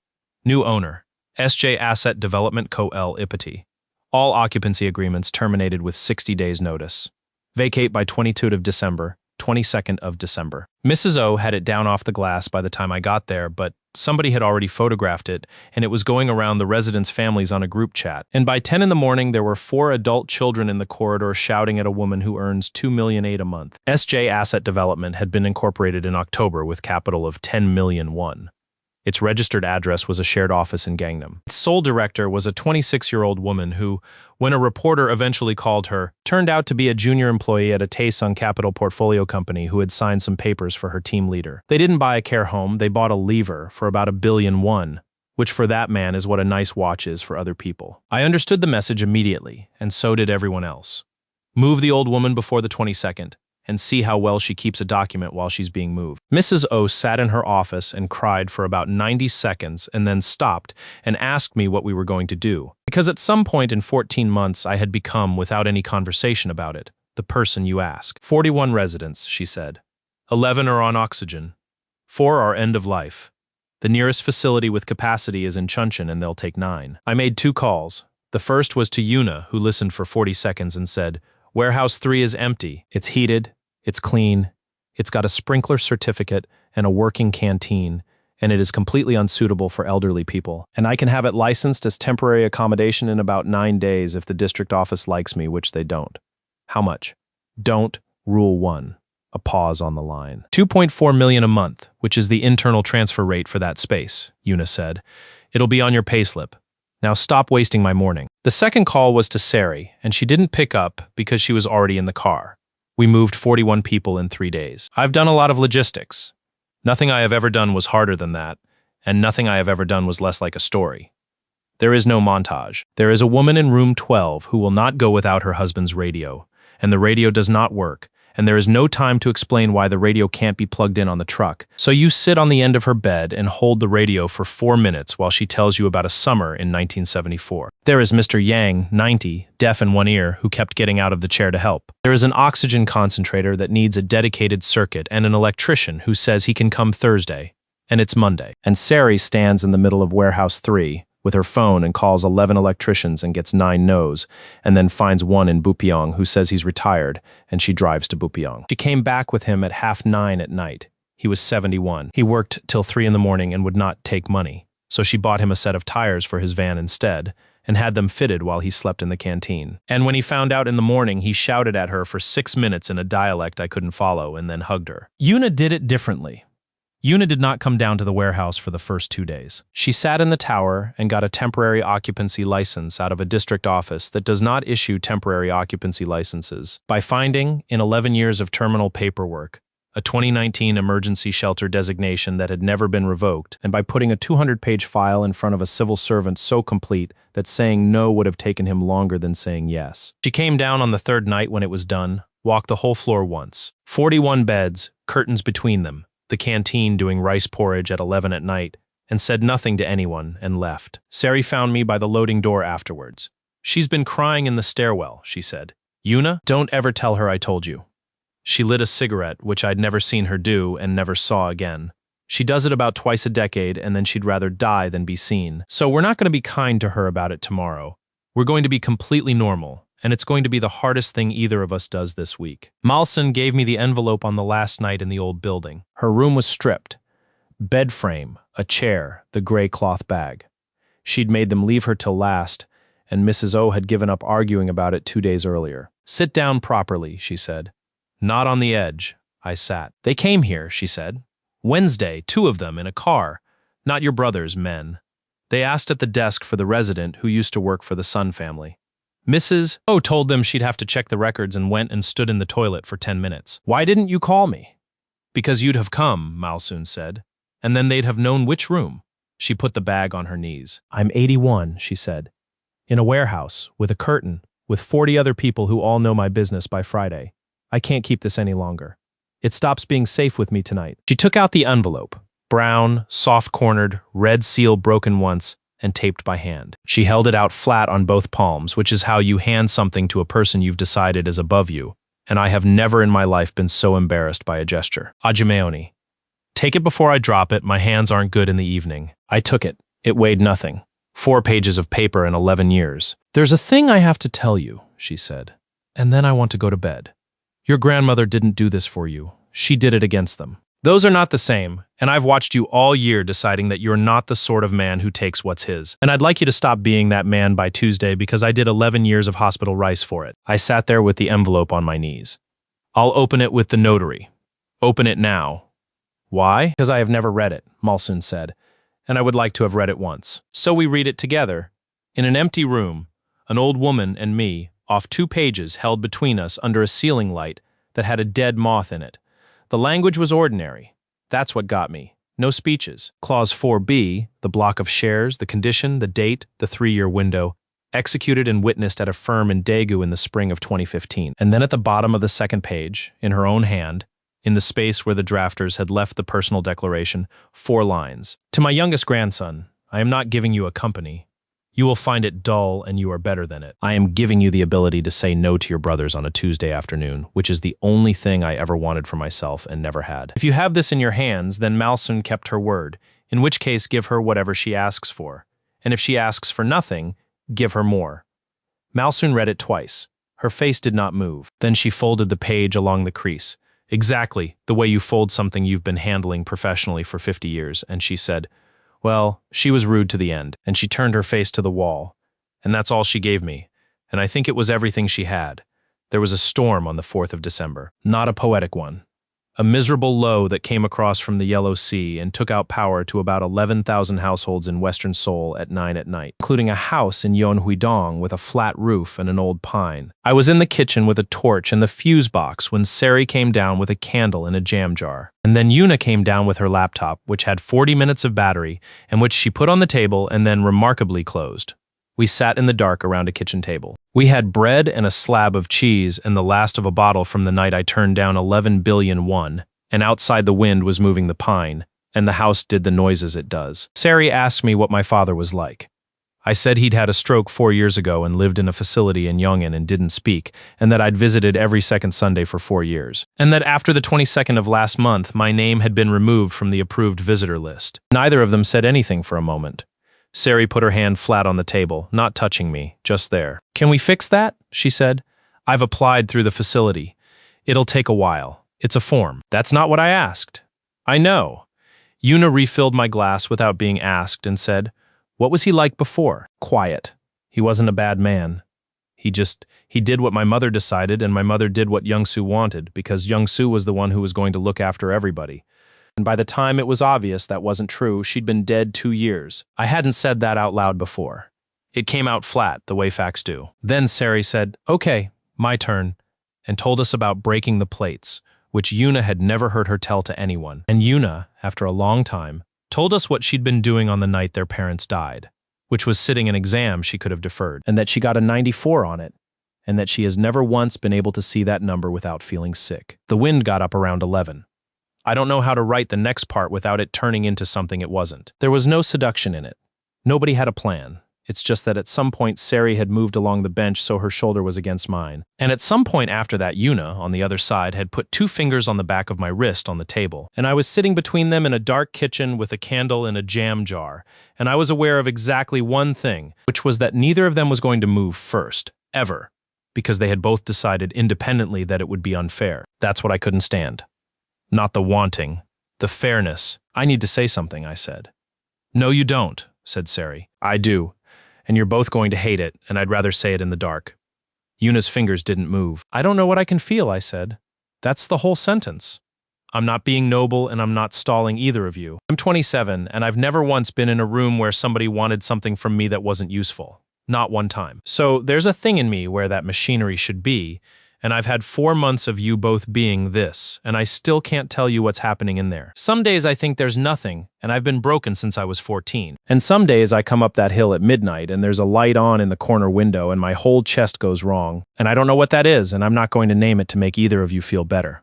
New owner. SJ Asset Development Co. L. Ipati. All occupancy agreements terminated with 60 days notice. Vacate by 22nd of December. 22nd of December. Mrs. O had it down off the glass by the time I got there, but somebody had already photographed it, and it was going around the residents' families on a group chat. And by 10 in the morning, there were 4 adult children in the corridor shouting at a woman who earns $2.8 million a month. SJ Asset Development had been incorporated in October with capital of 10 million won. Its registered address was a shared office in Gangnam. Its sole director was a 26-year-old woman who, when a reporter eventually called her, turned out to be a junior employee at a Taesung Capital portfolio company who had signed some papers for her team leader. They didn't buy a care home, they bought a lever for about 1 billion won, which for that man is what a nice watch is for other people. I understood the message immediately, and so did everyone else. Move the old woman before the 22nd. And see how well she keeps a document while she's being moved. Mrs. O sat in her office and cried for about 90 seconds and then stopped and asked me what we were going to do. Because at some point in 14 months I had become, without any conversation about it, the person you ask. 41 residents, she said. 11 are on oxygen. 4 are end of life. The nearest facility with capacity is in Chuncheon and they'll take 9. I made 2 calls. The first was to Yuna, who listened for 40 seconds and said, Warehouse 3 is empty. It's heated, it's clean, it's got a sprinkler certificate and a working canteen, and it is completely unsuitable for elderly people. And I can have it licensed as temporary accommodation in about 9 days if the district office likes me, which they don't. How much? Don't. Rule 1. A pause on the line. 2.4 million a month, which is the internal transfer rate for that space, Yuna said. It'll be on your payslip. Now stop wasting my morning. The second call was to Sari, and she didn't pick up because she was already in the car. We moved 41 people in 3 days. I've done a lot of logistics. Nothing I have ever done was harder than that, and nothing I have ever done was less like a story. There is no montage. There is a woman in room 12 who will not go without her husband's radio, and the radio does not work, and there is no time to explain why the radio can't be plugged in on the truck. So you sit on the end of her bed and hold the radio for 4 minutes while she tells you about a summer in 1974. There is Mr. Yang, 90, deaf in one ear, who kept getting out of the chair to help. There is an oxygen concentrator that needs a dedicated circuit and an electrician who says he can come Thursday, and it's Monday. And Sari stands in the middle of warehouse 3, with her phone and calls 11 electricians and gets 9 no's, and then finds one in Bupyeong who says he's retired, and she drives to Bupyeong. She came back with him at 9:30 at night. He was 71. He worked till 3 in the morning and would not take money, so she bought him a set of tires for his van instead, and had them fitted while he slept in the canteen. And when he found out in the morning, he shouted at her for 6 minutes in a dialect I couldn't follow and then hugged her. Yuna did it differently. Yuna did not come down to the warehouse for the first 2 days. She sat in the tower and got a temporary occupancy license out of a district office that does not issue temporary occupancy licenses by finding, in 11 years of terminal paperwork, a 2019 emergency shelter designation that had never been revoked, and by putting a 200-page file in front of a civil servant so complete that saying no would have taken him longer than saying yes. She came down on the 3rd night when it was done, walked the whole floor once. 41 beds, curtains between them, the canteen doing rice porridge at 11 at night, and said nothing to anyone and left. Sari found me by the loading door afterwards. She's been crying in the stairwell, she said. Yuna, don't ever tell her I told you. She lit a cigarette, which I'd never seen her do and never saw again. She does it about twice a decade, and then she'd rather die than be seen. So we're not going to be kind to her about it tomorrow. We're going to be completely normal, and it's going to be the hardest thing either of us does this week. Malsun gave me the envelope on the last night in the old building. Her room was stripped. Bed frame, a chair, the gray cloth bag. She'd made them leave her till last, and Mrs. O had given up arguing about it 2 days earlier. Sit down properly, she said. Not on the edge. I sat. They came here, she said. Wednesday, 2 of them in a car. Not your brothers, men. They asked at the desk for the resident who used to work for the Sun family. Mrs. O told them she'd have to check the records and went and stood in the toilet for 10 minutes. Why didn't you call me? Because you'd have come, Malsun said, and then they'd have known which room. She put the bag on her knees. I'm 81, she said. In a warehouse, with a curtain, with 40 other people who all know my business by Friday. I can't keep this any longer. It stops being safe with me tonight. She took out the envelope. Brown, soft-cornered, red seal broken once, and taped by hand. She held it out flat on both palms, which is how you hand something to a person you've decided is above you, and I have never in my life been so embarrassed by a gesture. Ajimeoni. Take it before I drop it, my hands aren't good in the evening. I took it. It weighed nothing. 4 pages of paper in 11 years. There's a thing I have to tell you, she said, and then I want to go to bed. Your grandmother didn't do this for you. She did it against them. Those are not the same, and I've watched you all year deciding that you're not the sort of man who takes what's his. And I'd like you to stop being that man by Tuesday because I did 11 years of hospital rice for it. I sat there with the envelope on my knees. I'll open it with the notary. Open it now. Why? Because I have never read it, Malsun said, and I would like to have read it once. So we read it together. In an empty room, an old woman and me, off 2 pages held between us under a ceiling light that had a dead moth in it. The language was ordinary. That's what got me. No speeches. Clause 4B, the block of shares, the condition, the date, the 3-year window, executed and witnessed at a firm in Daegu in the spring of 2015. And then at the bottom of the 2nd page, in her own hand, in the space where the drafters had left the personal declaration, 4 lines. To my youngest grandson, I am not giving you a company. You will find it dull and you are better than it. I am giving you the ability to say no to your brothers on a Tuesday afternoon, which is the only thing I ever wanted for myself and never had. If you have this in your hands, then Malsun kept her word, in which case give her whatever she asks for. And if she asks for nothing, give her more. Malsun read it twice. Her face did not move. Then she folded the page along the crease. Exactly the way you fold something you've been handling professionally for 50 years, and she said, well, she was rude to the end, and she turned her face to the wall, and that's all she gave me, and I think it was everything she had. There was a storm on the 4th of December, not a poetic one. a miserable low that came across from the Yellow Sea and took out power to about 11,000 households in western Seoul at 9 at night, including a house in Yeonhui-dong with a flat roof and an old pine. I was in the kitchen with a torch and the fuse box when Sari came down with a candle and a jam jar. And then Yuna came down with her laptop, which had 40 minutes of battery, and which she put on the table and then remarkably closed. We sat in the dark around a kitchen table. We had bread and a slab of cheese and the last of a bottle from the night I turned down 11 billion won, and outside the wind was moving the pine, and the house did the noises it does. Sari asked me what my father was like. I said he'd had a stroke 4 years ago and lived in a facility in Yongin and didn't speak, and that I'd visited every second Sunday for 4 years. And that after the 22nd of last month, my name had been removed from the approved visitor list. Neither of them said anything for a moment. Sari put her hand flat on the table, not touching me, just there. "Can we fix that?" she said. "I've applied through the facility. It'll take a while. It's a form." "That's not what I asked." "I know." Yuna refilled my glass without being asked and said, "What was he like before?" "Quiet. He wasn't a bad man. He did what my mother decided, and my mother did what Young-soo wanted, because Young-soo was the one who was going to look after everybody. And by the time it was obvious that wasn't true, she'd been dead 2 years. I hadn't said that out loud before. It came out flat, the way facts do. Then Sari said, "Okay, my turn," and told us about breaking the plates, which Yuna had never heard her tell to anyone. And Yuna, after a long time, told us what she'd been doing on the night their parents died, which was sitting an exam she could have deferred, and that she got a 94 on it, and that she has never once been able to see that number without feeling sick. The wind got up around 11. I don't know how to write the next part without it turning into something it wasn't. There was no seduction in it. Nobody had a plan. It's just that at some point Sari had moved along the bench so her shoulder was against mine. And at some point after that, Yuna, on the other side, had put 2 fingers on the back of my wrist on the table. And I was sitting between them in a dark kitchen with a candle and a jam jar. And I was aware of exactly one thing, which was that neither of them was going to move first, ever, because they had both decided independently that it would be unfair. That's what I couldn't stand. Not the wanting, the fairness. "I need to say something," I said. "No, you don't," said Sari. "I do. And you're both going to hate it, and I'd rather say it in the dark." Yuna's fingers didn't move. "I don't know what I can feel," I said. "That's the whole sentence. I'm not being noble, and I'm not stalling either of you. I'm 27, and I've never once been in a room where somebody wanted something from me that wasn't useful. Not one time. So there's a thing in me where that machinery should be, and I've had 4 months of you both being this, and I still can't tell you what's happening in there. Some days I think there's nothing, and I've been broken since I was 14. And some days I come up that hill at midnight, and there's a light on in the corner window, and my whole chest goes wrong, and I don't know what that is, and I'm not going to name it to make either of you feel better.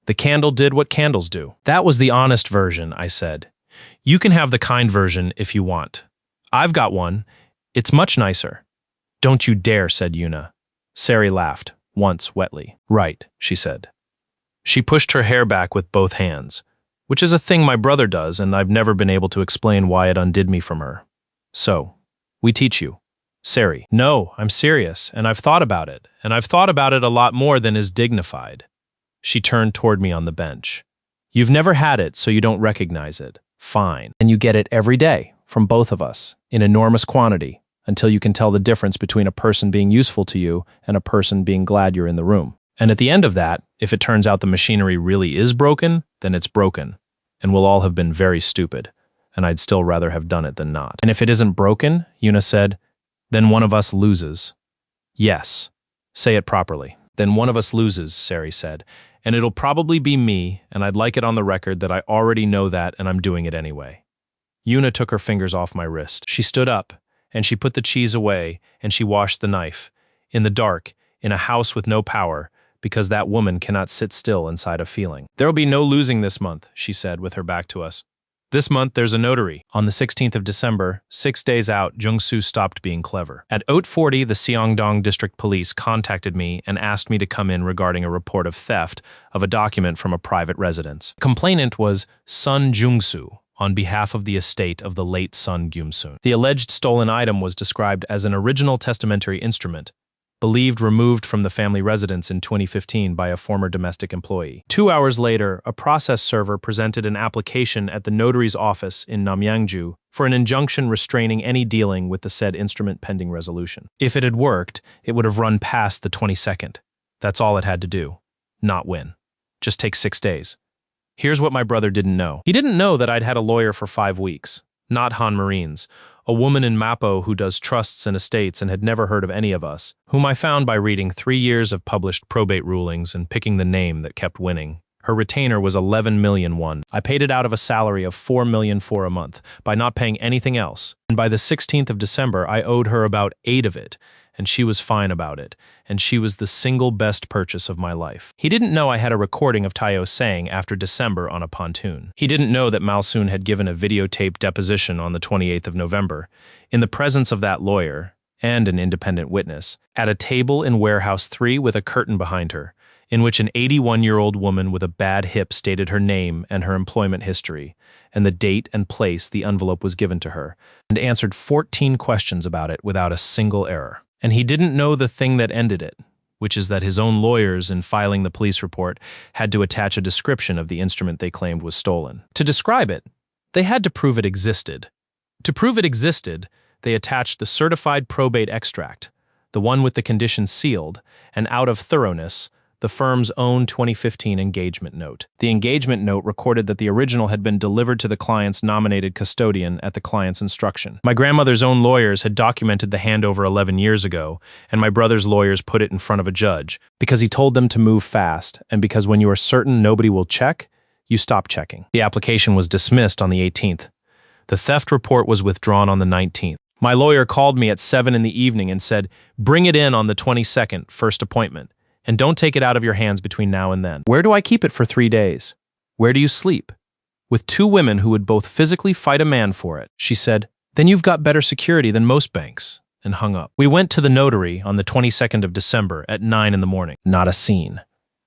The candle did what candles do." "That was the honest version," I said. "You can have the kind version if you want. I've got one. It's much nicer." "Don't you dare," said Yuna. Sari laughed. Once, wetly. "Right," she said. She pushed her hair back with both hands, which is a thing my brother does, and I've never been able to explain why it undid me from her. "So, we teach you." "Sari." "No, I'm serious, and I've thought about it, and I've thought about it a lot more than is dignified." She turned toward me on the bench. "You've never had it, so you don't recognize it. Fine. And you get it every day, from both of us, in enormous quantity, until you can tell the difference between a person being useful to you and a person being glad you're in the room. And at the end of that, if it turns out the machinery really is broken, then it's broken, and we'll all have been very stupid, and I'd still rather have done it than not. And if it isn't broken," Yuna said, "then one of us loses." "Yes. Say it properly." "Then one of us loses," Sari said, "and it'll probably be me, and I'd like it on the record that I already know that and I'm doing it anyway." Yuna took her fingers off my wrist. She stood up, and she put the cheese away, and she washed the knife, in the dark, in a house with no power, because that woman cannot sit still inside a feeling. "There'll be no losing this month," she said with her back to us. "This month there's a notary." On the 16th of December, 6 days out, Jung-soo stopped being clever. At 8:40, the Seongdong District Police contacted me and asked me to come in regarding a report of theft of a document from a private residence. The complainant was Sun Jung-soo, on behalf of the estate of the late Sun Gyum-soon. The alleged stolen item was described as an original testamentary instrument, believed removed from the family residence in 2015 by a former domestic employee. 2 hours later, a process server presented an application at the notary's office in Namyangju for an injunction restraining any dealing with the said instrument pending resolution. If it had worked, it would have run past the 22nd. That's all it had to do. Not win. Just take 6 days. Here's what my brother didn't know. He didn't know that I'd had a lawyer for 5 weeks, not Han Marines, a woman in Mapo who does trusts and estates and had never heard of any of us, whom I found by reading 3 years of published probate rulings and picking the name that kept winning. Her retainer was 11 million won. I paid it out of a salary of 4 million for a month by not paying anything else. And by the 16th of December, I owed her about 8 of it, and she was fine about it, and she was the single best purchase of my life. He didn't know I had a recording of Tayo saying after December on a pontoon. He didn't know that Malsoon had given a videotaped deposition on the 28th of November, in the presence of that lawyer and an independent witness, at a table in Warehouse 3 with a curtain behind her, in which an 81-year-old woman with a bad hip stated her name and her employment history, and the date and place the envelope was given to her, and answered 14 questions about it without a single error. And he didn't know the thing that ended it, which is that his own lawyers, in filing the police report, had to attach a description of the instrument they claimed was stolen. To describe it, they had to prove it existed. To prove it existed, they attached the certified probate extract, the one with the condition sealed, and out of thoroughness, the firm's own 2015 engagement note. The engagement note recorded that the original had been delivered to the client's nominated custodian at the client's instruction. My grandmother's own lawyers had documented the handover 11 years ago, and my brother's lawyers put it in front of a judge, because he told them to move fast, and because when you are certain nobody will check, you stop checking. The application was dismissed on the 18th. The theft report was withdrawn on the 19th. My lawyer called me at 7 in the evening and said, "Bring it in on the 22nd, first appointment. And don't take it out of your hands between now and then." Where do I keep it for 3 days? Where do you sleep? With 2 women who would both physically fight a man for it. She said, "Then you've got better security than most banks," and hung up. We went to the notary on the 22nd of December at 9 in the morning. Not a scene.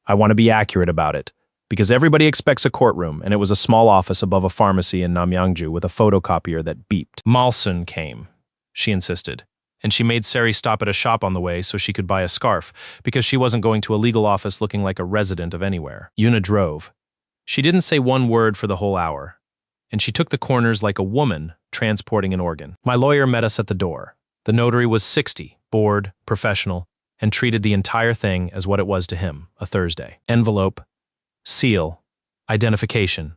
I want to be accurate about it, because everybody expects a courtroom, and it was a small office above a pharmacy in Namyangju with a photocopier that beeped. Malsoon came, she insisted. And she made Sari stop at a shop on the way so she could buy a scarf, because she wasn't going to a legal office looking like a resident of anywhere. Yuna drove. She didn't say one word for the whole hour, and she took the corners like a woman transporting an organ. My lawyer met us at the door. The notary was 60, bored, professional, and treated the entire thing as what it was to him, a Thursday. Envelope, seal, identification.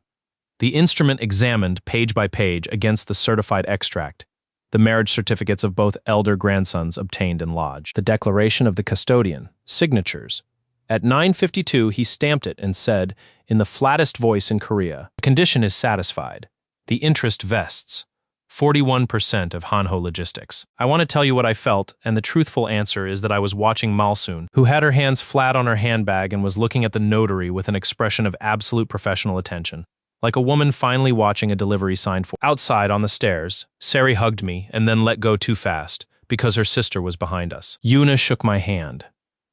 The instrument examined page by page against the certified extract. The marriage certificates of both elder grandsons obtained and lodged. The declaration of the custodian, signatures. At 9:52, he stamped it and said, in the flattest voice in Korea, "The condition is satisfied. The interest vests. 41% of Hanho Logistics." I want to tell you what I felt, and the truthful answer is that I was watching Malsoon, who had her hands flat on her handbag and was looking at the notary with an expression of absolute professional attention, like a woman finally watching a delivery sign for. Outside on the stairs, Sari hugged me and then let go too fast, because her sister was behind us. Yuna shook my hand,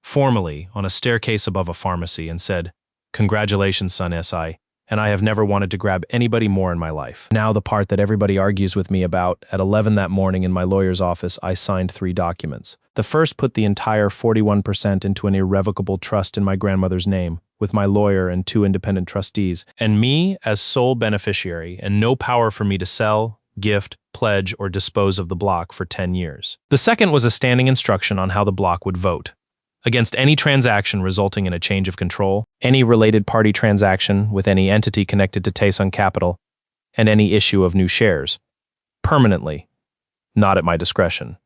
formally, on a staircase above a pharmacy and said, "Congratulations, son S.I., and I have never wanted to grab anybody more in my life." Now the part that everybody argues with me about. At 11 that morning in my lawyer's office, I signed 3 documents. The first put the entire 41% into an irrevocable trust in my grandmother's name, with my lawyer and 2 independent trustees, and me as sole beneficiary, and no power for me to sell, gift, pledge, or dispose of the block for 10 years. The second was a standing instruction on how the block would vote against any transaction resulting in a change of control, any related party transaction with any entity connected to Taesung Capital, and any issue of new shares, permanently, not at my discretion,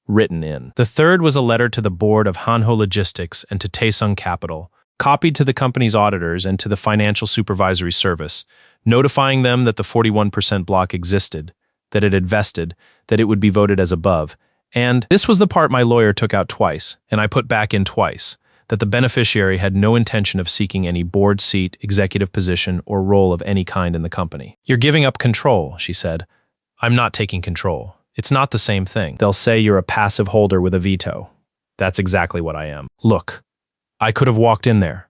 written in. The third was a letter to the board of Hanho Logistics and to Taesung Capital, copied to the company's auditors and to the Financial Supervisory Service, notifying them that the 41% block existed, that it had vested, that it would be voted as above, and this was the part my lawyer took out twice, and I put back in twice, that the beneficiary had no intention of seeking any board seat, executive position, or role of any kind in the company. "You're giving up control," she said. "I'm not taking control. It's not the same thing. They'll say you're a passive holder with a veto. That's exactly what I am. Look, I could have walked in there.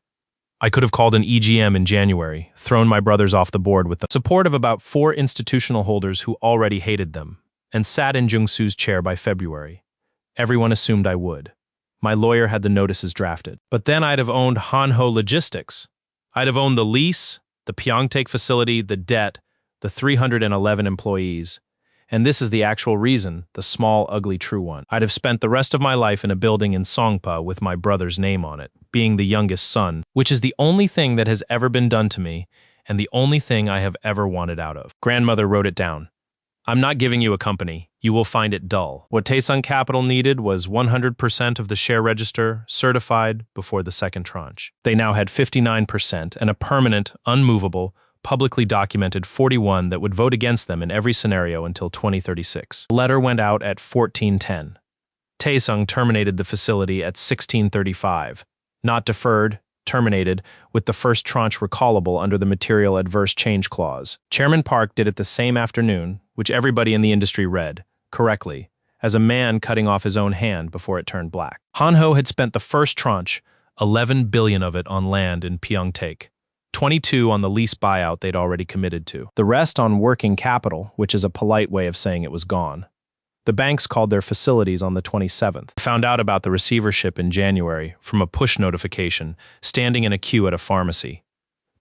I could have called an EGM in January, thrown my brothers off the board with the support of about 4 institutional holders who already hated them, and sat in Jung-Soo's chair by February. Everyone assumed I would. My lawyer had the notices drafted. But then I'd have owned Hanho Logistics. I'd have owned the lease, the Pyeongtaek facility, the debt, the 311 employees. And this is the actual reason, the small, ugly, true one. I'd have spent the rest of my life in a building in Songpa with my brother's name on it, being the youngest son, which is the only thing that has ever been done to me, and the only thing I have ever wanted out of. Grandmother wrote it down. I'm not giving you a company. You will find it dull. What Taesung Capital needed was 100% of the share register certified before the second tranche. They now had 59% and a permanent, unmovable, publicly documented 41 that would vote against them in every scenario until 2036. The letter went out at 1410. Taesung terminated the facility at 1635. Not deferred, terminated, with the first tranche recallable under the material adverse change clause. Chairman Park did it the same afternoon, which everybody in the industry read, correctly, as a man cutting off his own hand before it turned black. Hanho had spent the first tranche, 11 billion of it on land in Pyeongtaek, 22 on the lease buyout they'd already committed to. The rest on working capital, which is a polite way of saying it was gone. The banks called their facilities on the 27th. I found out about the receivership in January from a push notification standing in a queue at a pharmacy.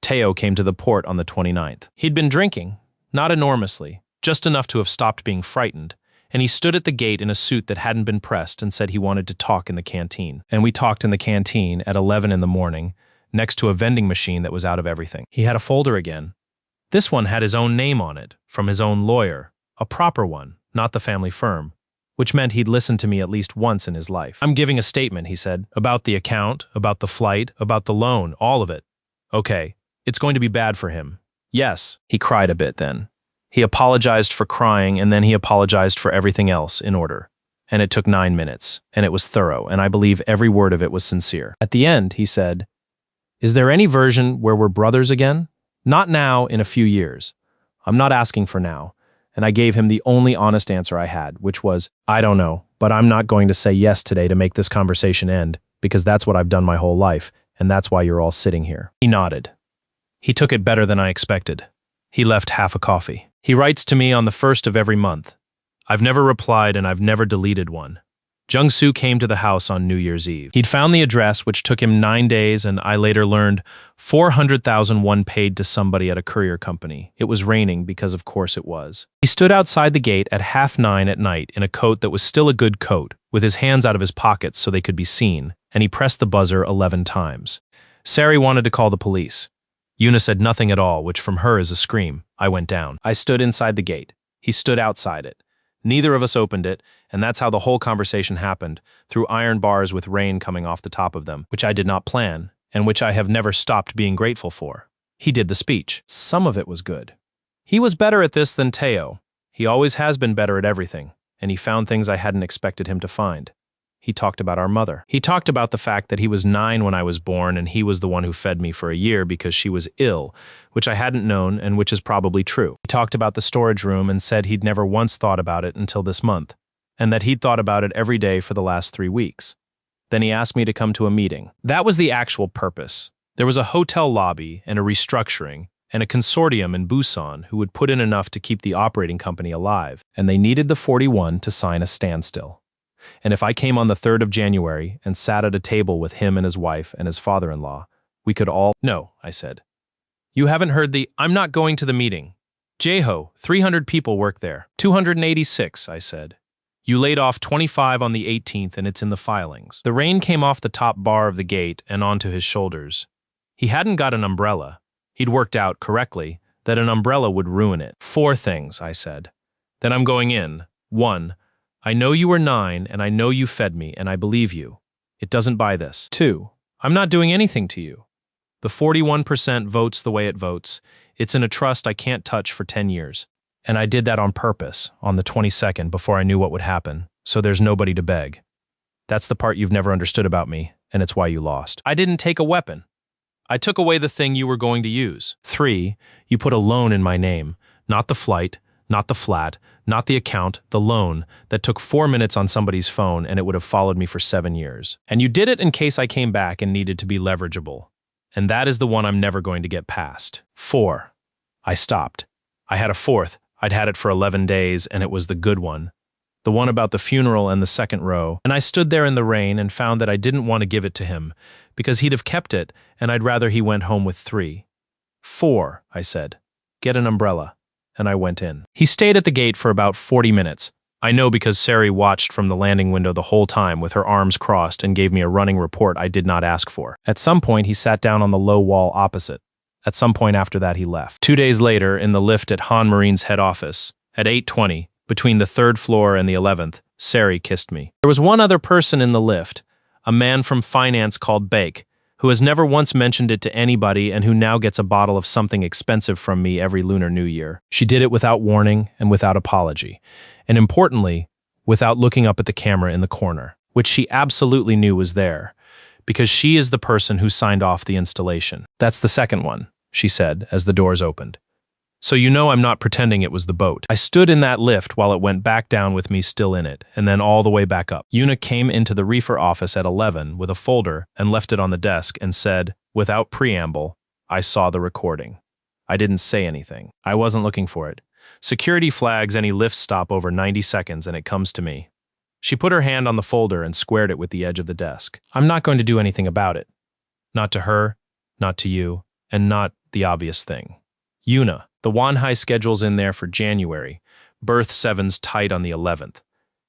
Teo came to the port on the 29th. He'd been drinking, not enormously, just enough to have stopped being frightened, and he stood at the gate in a suit that hadn't been pressed and said he wanted to talk in the canteen. And we talked in the canteen at 11 in the morning, next to a vending machine that was out of everything. He had a folder again. This one had his own name on it, from his own lawyer, a proper one, not the family firm, which meant he'd listened to me at least once in his life. I'm giving a statement, he said, about the account, about the flight, about the loan, all of it. Okay, it's going to be bad for him. Yes, he cried a bit then. He apologized for crying, and then he apologized for everything else in order. And it took 9 minutes, and it was thorough, and I believe every word of it was sincere. At the end, he said, "Is there any version where we're brothers again? Not now, in a few years. I'm not asking for now." And I gave him the only honest answer I had, which was, "I don't know, but I'm not going to say yes today to make this conversation end, because that's what I've done my whole life, and that's why you're all sitting here." He nodded. He took it better than I expected. He left half a coffee. He writes to me on the 1st of every month. I've never replied and I've never deleted one. Jung-soo came to the house on New Year's Eve. He'd found the address, which took him 9 days, and I later learned 400,001 paid to somebody at a courier company. It was raining because of course it was. He stood outside the gate at 9:30 at night in a coat that was still a good coat, with his hands out of his pockets so they could be seen, and he pressed the buzzer 11 times. Sari wanted to call the police. Yuna said nothing at all, which from her is a scream. I went down. I stood inside the gate. He stood outside it. Neither of us opened it, and that's how the whole conversation happened, through iron bars with rain coming off the top of them, which I did not plan, and which I have never stopped being grateful for. He did the speech. Some of it was good. He was better at this than Teo. He always has been better at everything, and he found things I hadn't expected him to find. He talked about our mother. He talked about the fact that he was 9 when I was born and he was the one who fed me for a year because she was ill, which I hadn't known and which is probably true. He talked about the storage room and said he'd never once thought about it until this month, and that he'd thought about it every day for the last 3 weeks. Then he asked me to come to a meeting. That was the actual purpose. There was a hotel lobby and a restructuring and a consortium in Busan who would put in enough to keep the operating company alive, and they needed the 41 to sign a standstill. And if I came on the 3rd of January and sat at a table with him and his wife and his father-in-law, we could all— "No," I said. "You haven't heard the— I'm not going to the meeting. Jeho, 300 people work there." 286, I said. "You laid off 25 on the 18th and it's in the filings." The rain came off the top bar of the gate and onto his shoulders. He hadn't got an umbrella. He'd worked out, correctly, that an umbrella would ruin it. 4 things, I said. "Then I'm going in. 1. I know you were 9, and I know you fed me, and I believe you. It doesn't buy this. 2. I'm not doing anything to you. The 41% votes the way it votes. It's in a trust I can't touch for 10 years. And I did that on purpose, on the 22nd, before I knew what would happen, so there's nobody to beg. That's the part you've never understood about me, and it's why you lost. I didn't take a weapon. I took away the thing you were going to use. 3. You put a loan in my name, not the flight, not the flat, not the account, the loan that took 4 minutes on somebody's phone and it would have followed me for 7 years. And you did it in case I came back and needed to be leverageable. And that is the one I'm never going to get past. 4. I stopped. I had a 4th. I'd had it for 11 days and it was the good one. The one about the funeral and the second row. And I stood there in the rain and found that I didn't want to give it to him because he'd have kept it and I'd rather he went home with 3. 4, I said. Get an umbrella. And I went in. He stayed at the gate for about 40 minutes. I know because Sari watched from the landing window the whole time with her arms crossed and gave me a running report I did not ask for. At some point, he sat down on the low wall opposite. At some point after that, he left. 2 days later, in the lift at Han Marine's head office, at 8:20, between the 3rd floor and the 11th, Sari kissed me. There was one other person in the lift, a man from finance called Bake, who has never once mentioned it to anybody and who now gets a bottle of something expensive from me every Lunar New Year. She did it without warning and without apology, and importantly, without looking up at the camera in the corner, which she absolutely knew was there, because she is the person who signed off the installation. That's the second one, she said as the doors opened. So you know I'm not pretending it was the boat. I stood in that lift while it went back down with me still in it, and then all the way back up. Una came into the reefer office at 11 with a folder and left it on the desk and said, without preamble, I saw the recording. I didn't say anything. I wasn't looking for it. Security flags any lift stop over 90 seconds and it comes to me. She put her hand on the folder and squared it with the edge of the desk. I'm not going to do anything about it. Not to her, not to you, and not the obvious thing. Una, the Wanhai schedule's in there for January. Berth 7's tight on the 11th.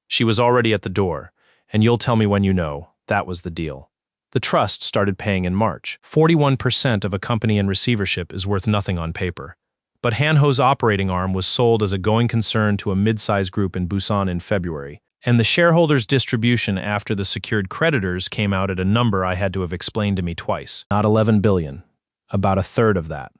She was already at the door, and you'll tell me when you know. That was the deal. The trust started paying in March. 41% of a company in receivership is worth nothing on paper. But Hanho's operating arm was sold as a going concern to a mid-size group in Busan in February, and the shareholders' distribution after the secured creditors came out at a number I had to have explained to me twice. Not 11 billion. About a third of that.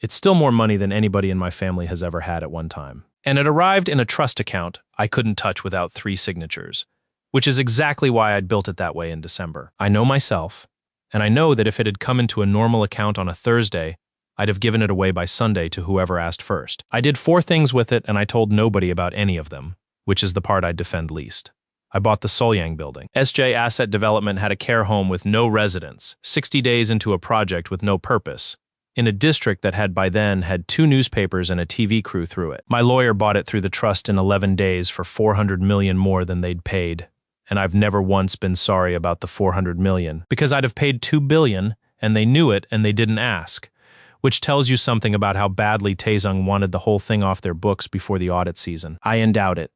It's still more money than anybody in my family has ever had at one time. And it arrived in a trust account I couldn't touch without 3 signatures, which is exactly why I'd built it that way in December. I know myself, and I know that if it had come into a normal account on a Thursday, I'd have given it away by Sunday to whoever asked first. I did 4 things with it, and I told nobody about any of them, which is the part I'd defend least. I bought the Solyang building. SJ Asset Development had a care home with no residents, 60 days into a project with no purpose, in a district that had by then had 2 newspapers and a TV crew through it. My lawyer bought it through the trust in 11 days for 400 million more than they'd paid, and I've never once been sorry about the 400 million, because I'd have paid 2 billion, and they knew it and they didn't ask, which tells you something about how badly Taesung wanted the whole thing off their books before the audit season. I endowed it.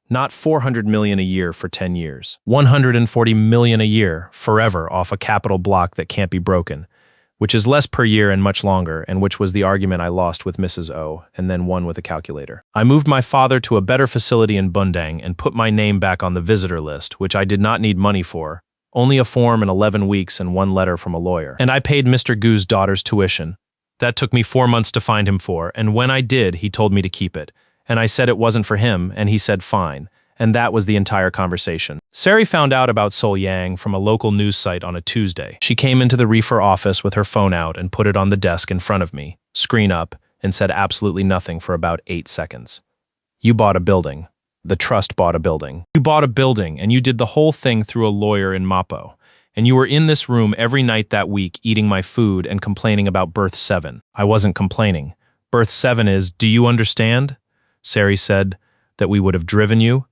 Not 400 million a year for 10 years. 140 million a year, forever, off a capital block that can't be broken, which is less per year and much longer, and which was the argument I lost with Mrs. O, and then won with a calculator. I moved my father to a better facility in Bundang and put my name back on the visitor list, which I did not need money for, only a form in 11 weeks and 1 letter from a lawyer. And I paid Mr. Gu's daughter's tuition. That took me 4 months to find him for, and when I did, he told me to keep it. And I said it wasn't for him, and he said fine. And that was the entire conversation. Sari found out about Solyang from a local news site on a Tuesday. She came into the reefer office with her phone out and put it on the desk in front of me, screen up, and said absolutely nothing for about 8 seconds. You bought a building. The trust bought a building. You bought a building, and you did the whole thing through a lawyer in Mapo. And you were in this room every night that week eating my food and complaining about Berth 7. I wasn't complaining. Berth 7 is, do you understand? Sari said, that we would have driven you.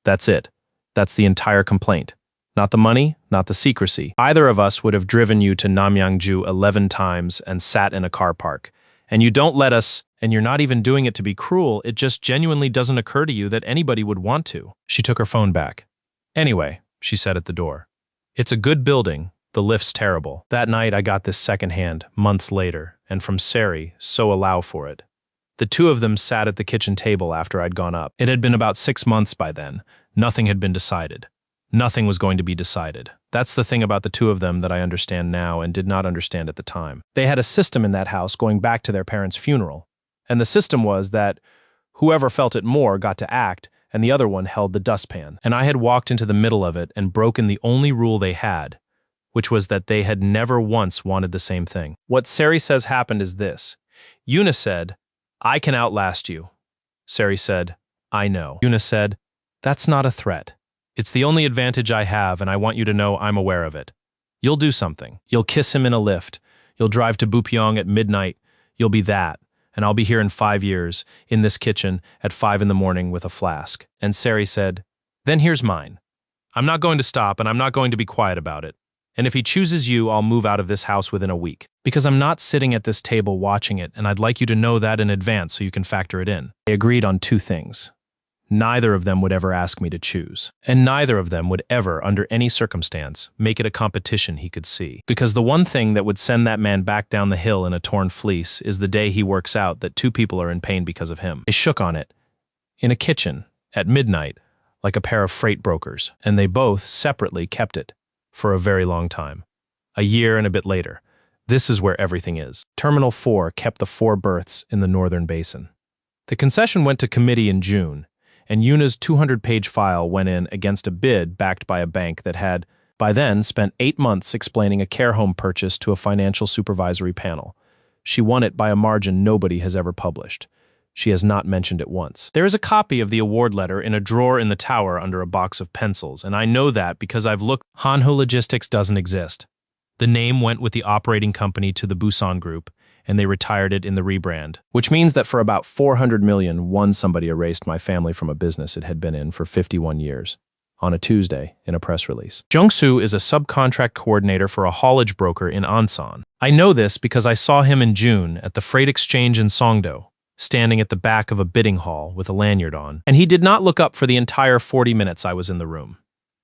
That's it. That's the entire complaint. Not the money, not the secrecy. Either of us would have driven you to Namyangju 11 times and sat in a car park. And you don't let us, and you're not even doing it to be cruel, it just genuinely doesn't occur to you that anybody would want to. She took her phone back. Anyway, she said at the door. It's a good building, the lift's terrible. That night I got this secondhand, months later, and from Sari, so allow for it. The 2 of them sat at the kitchen table after I'd gone up. It had been about 6 months by then. Nothing had been decided. Nothing was going to be decided. That's the thing about the 2 of them that I understand now and did not understand at the time. They had a system in that house going back to their parents' funeral. And the system was that whoever felt it more got to act, and the other one held the dustpan. And I had walked into the middle of it and broken the only rule they had, which was that they had never once wanted the same thing. What Sari says happened is this. Una said, I can outlast you. Sari said, I know. Una said, that's not a threat. It's the only advantage I have, and I want you to know I'm aware of it. You'll do something. You'll kiss him in a lift. You'll drive to Bupyeong at midnight. You'll be that. And I'll be here in 5 years, in this kitchen, at 5 in the morning with a flask. And Sari said, then here's mine. I'm not going to stop, and I'm not going to be quiet about it. And if he chooses you, I'll move out of this house within a week. Because I'm not sitting at this table watching it, and I'd like you to know that in advance so you can factor it in. They agreed on 2 things. Neither of them would ever ask me to choose. And neither of them would ever, under any circumstance, make it a competition he could see. Because the one thing that would send that man back down the hill in a torn fleece is the day he works out that two people are in pain because of him. They shook on it, in a kitchen, at midnight, like a pair of freight brokers, and they both, separately, kept it, for a very long time. A year and a bit later. This is where everything is. Terminal 4 kept the 4 berths in the northern basin. The concession went to committee in June, and Yuna's 200-page file went in against a bid backed by a bank that had, by then, spent 8 months explaining a care home purchase to a financial supervisory panel. She won it by a margin nobody has ever published. She has not mentioned it once. There is a copy of the award letter in a drawer in the tower under a box of pencils, and I know that because I've looked. Hanho Logistics doesn't exist. The name went with the operating company to the Busan Group, and they retired it in the rebrand. Which means that for about 400 million, somebody erased my family from a business it had been in for 51 years. On a Tuesday, in a press release. Jung-soo is a subcontract coordinator for a haulage broker in Ansan. I know this because I saw him in June at the freight exchange in Songdo, standing at the back of a bidding hall with a lanyard on, and he did not look up for the entire 40 minutes I was in the room.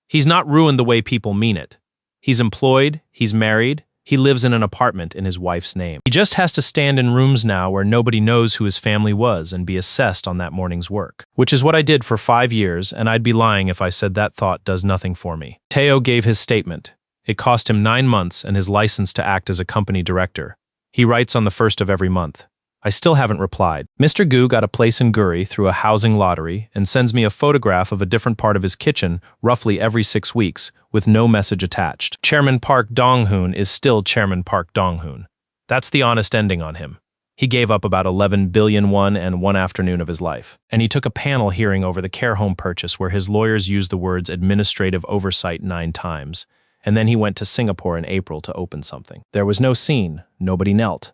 He's not ruined the way people mean it. He's employed, he's married, he lives in an apartment in his wife's name. He just has to stand in rooms now where nobody knows who his family was and be assessed on that morning's work. Which is what I did for 5 years, and I'd be lying if I said that thought does nothing for me. Teo gave his statement. It cost him 9 months and his license to act as a company director. He writes on the 1st of every month. I still haven't replied. Mr. Gu got a place in Guri through a housing lottery and sends me a photograph of a different part of his kitchen roughly every 6 weeks, with no message attached. Chairman Park Dong-hoon is still Chairman Park Dong-hoon. That's the honest ending on him. He gave up about 11 billion won and 1 afternoon of his life. And he took a panel hearing over the care home purchase where his lawyers used the words administrative oversight 9 times. And then he went to Singapore in April to open something. There was no scene. Nobody knelt.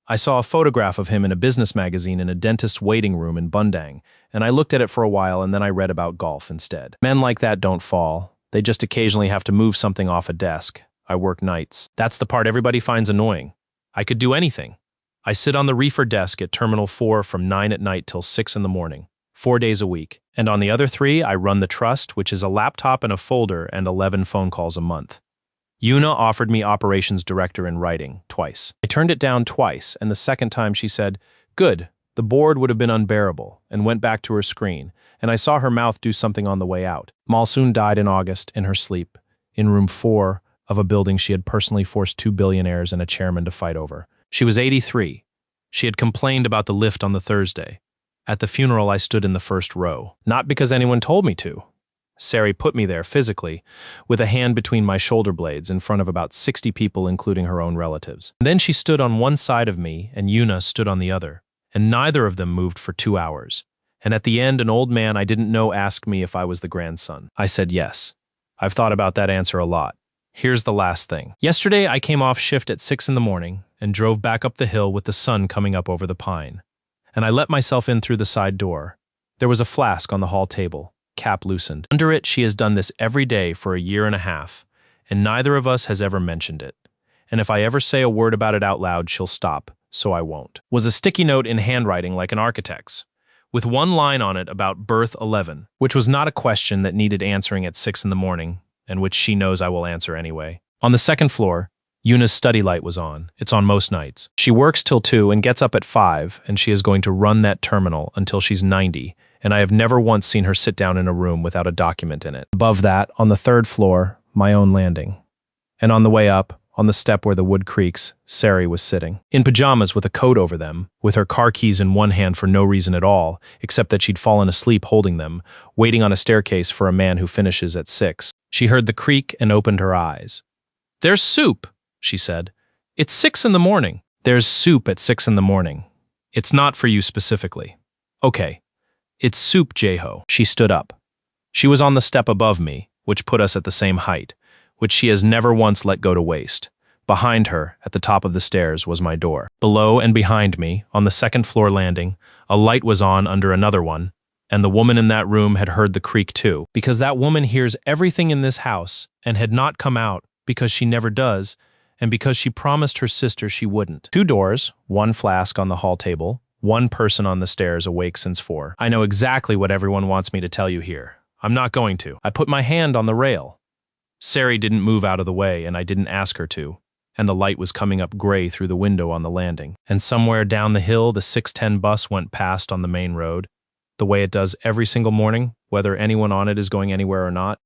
I saw a photograph of him in a business magazine in a dentist's waiting room in Bundang, and I looked at it for a while and then I read about golf instead. Men like that don't fall. They just occasionally have to move something off a desk. I work nights. That's the part everybody finds annoying. I could do anything. I sit on the reefer desk at Terminal 4 from 9 at night till 6 in the morning, 4 days a week. And on the other 3, I run the trust, which is a laptop and a folder and 11 phone calls a month. Yuna offered me operations director in writing, twice. I turned it down twice, and the second time she said, "Good, the board would have been unbearable," and went back to her screen, and I saw her mouth do something on the way out. Malsoon died in August, in her sleep, in room 4 of a building she had personally forced 2 billionaires and a chairman to fight over. She was 83. She had complained about the lift on the Thursday. At the funeral, I stood in the first row. Not because anyone told me to. Sari put me there physically, with a hand between my shoulder blades in front of about 60 people, including her own relatives. And then she stood on one side of me, and Yuna stood on the other, and neither of them moved for 2 hours. And at the end, an old man I didn't know asked me if I was the grandson. I said yes. I've thought about that answer a lot. Here's the last thing. Yesterday, I came off shift at 6 in the morning and drove back up the hill with the sun coming up over the pine. And I let myself in through the side door. There was a flask on the hall table. Cap loosened. Under it, she has done this every day for a year and a half, and neither of us has ever mentioned it. And if I ever say a word about it out loud, she'll stop, so I won't. Was a sticky note in handwriting like an architect's, with one line on it about berth 11, which was not a question that needed answering at 6 in the morning, and which she knows I will answer anyway. On the second floor, Yuna's study light was on. It's on most nights. She works till 2 and gets up at 5, and she is going to run that terminal until she's 90, and I have never once seen her sit down in a room without a document in it. Above that, on the 3rd floor, my own landing. And on the way up, on the step where the wood creaks, Sari was sitting. In pajamas with a coat over them, with her car keys in one hand for no reason at all, except that she'd fallen asleep holding them, waiting on a staircase for a man who finishes at 6. She heard the creak and opened her eyes. "There's soup," she said. "It's 6 in the morning." "There's soup at 6 in the morning. It's not for you specifically." "Okay. It's soup, Jeho." She stood up. She was on the step above me, which put us at the same height, which she has never once let go to waste. Behind her, at the top of the stairs, was my door. Below and behind me, on the 2nd floor landing, a light was on under another one, and the woman in that room had heard the creak too, because that woman hears everything in this house and had not come out because she never does, and because she promised her sister she wouldn't. 2 doors, 1 flask on the hall table, One person on the stairs awake since 4. I know exactly what everyone wants me to tell you here. I'm not going to. I put my hand on the rail. Sari didn't move out of the way, and I didn't ask her to. And the light was coming up gray through the window on the landing. And somewhere down the hill, the 610 bus went past on the main road, the way it does every single morning, whether anyone on it is going anywhere or not.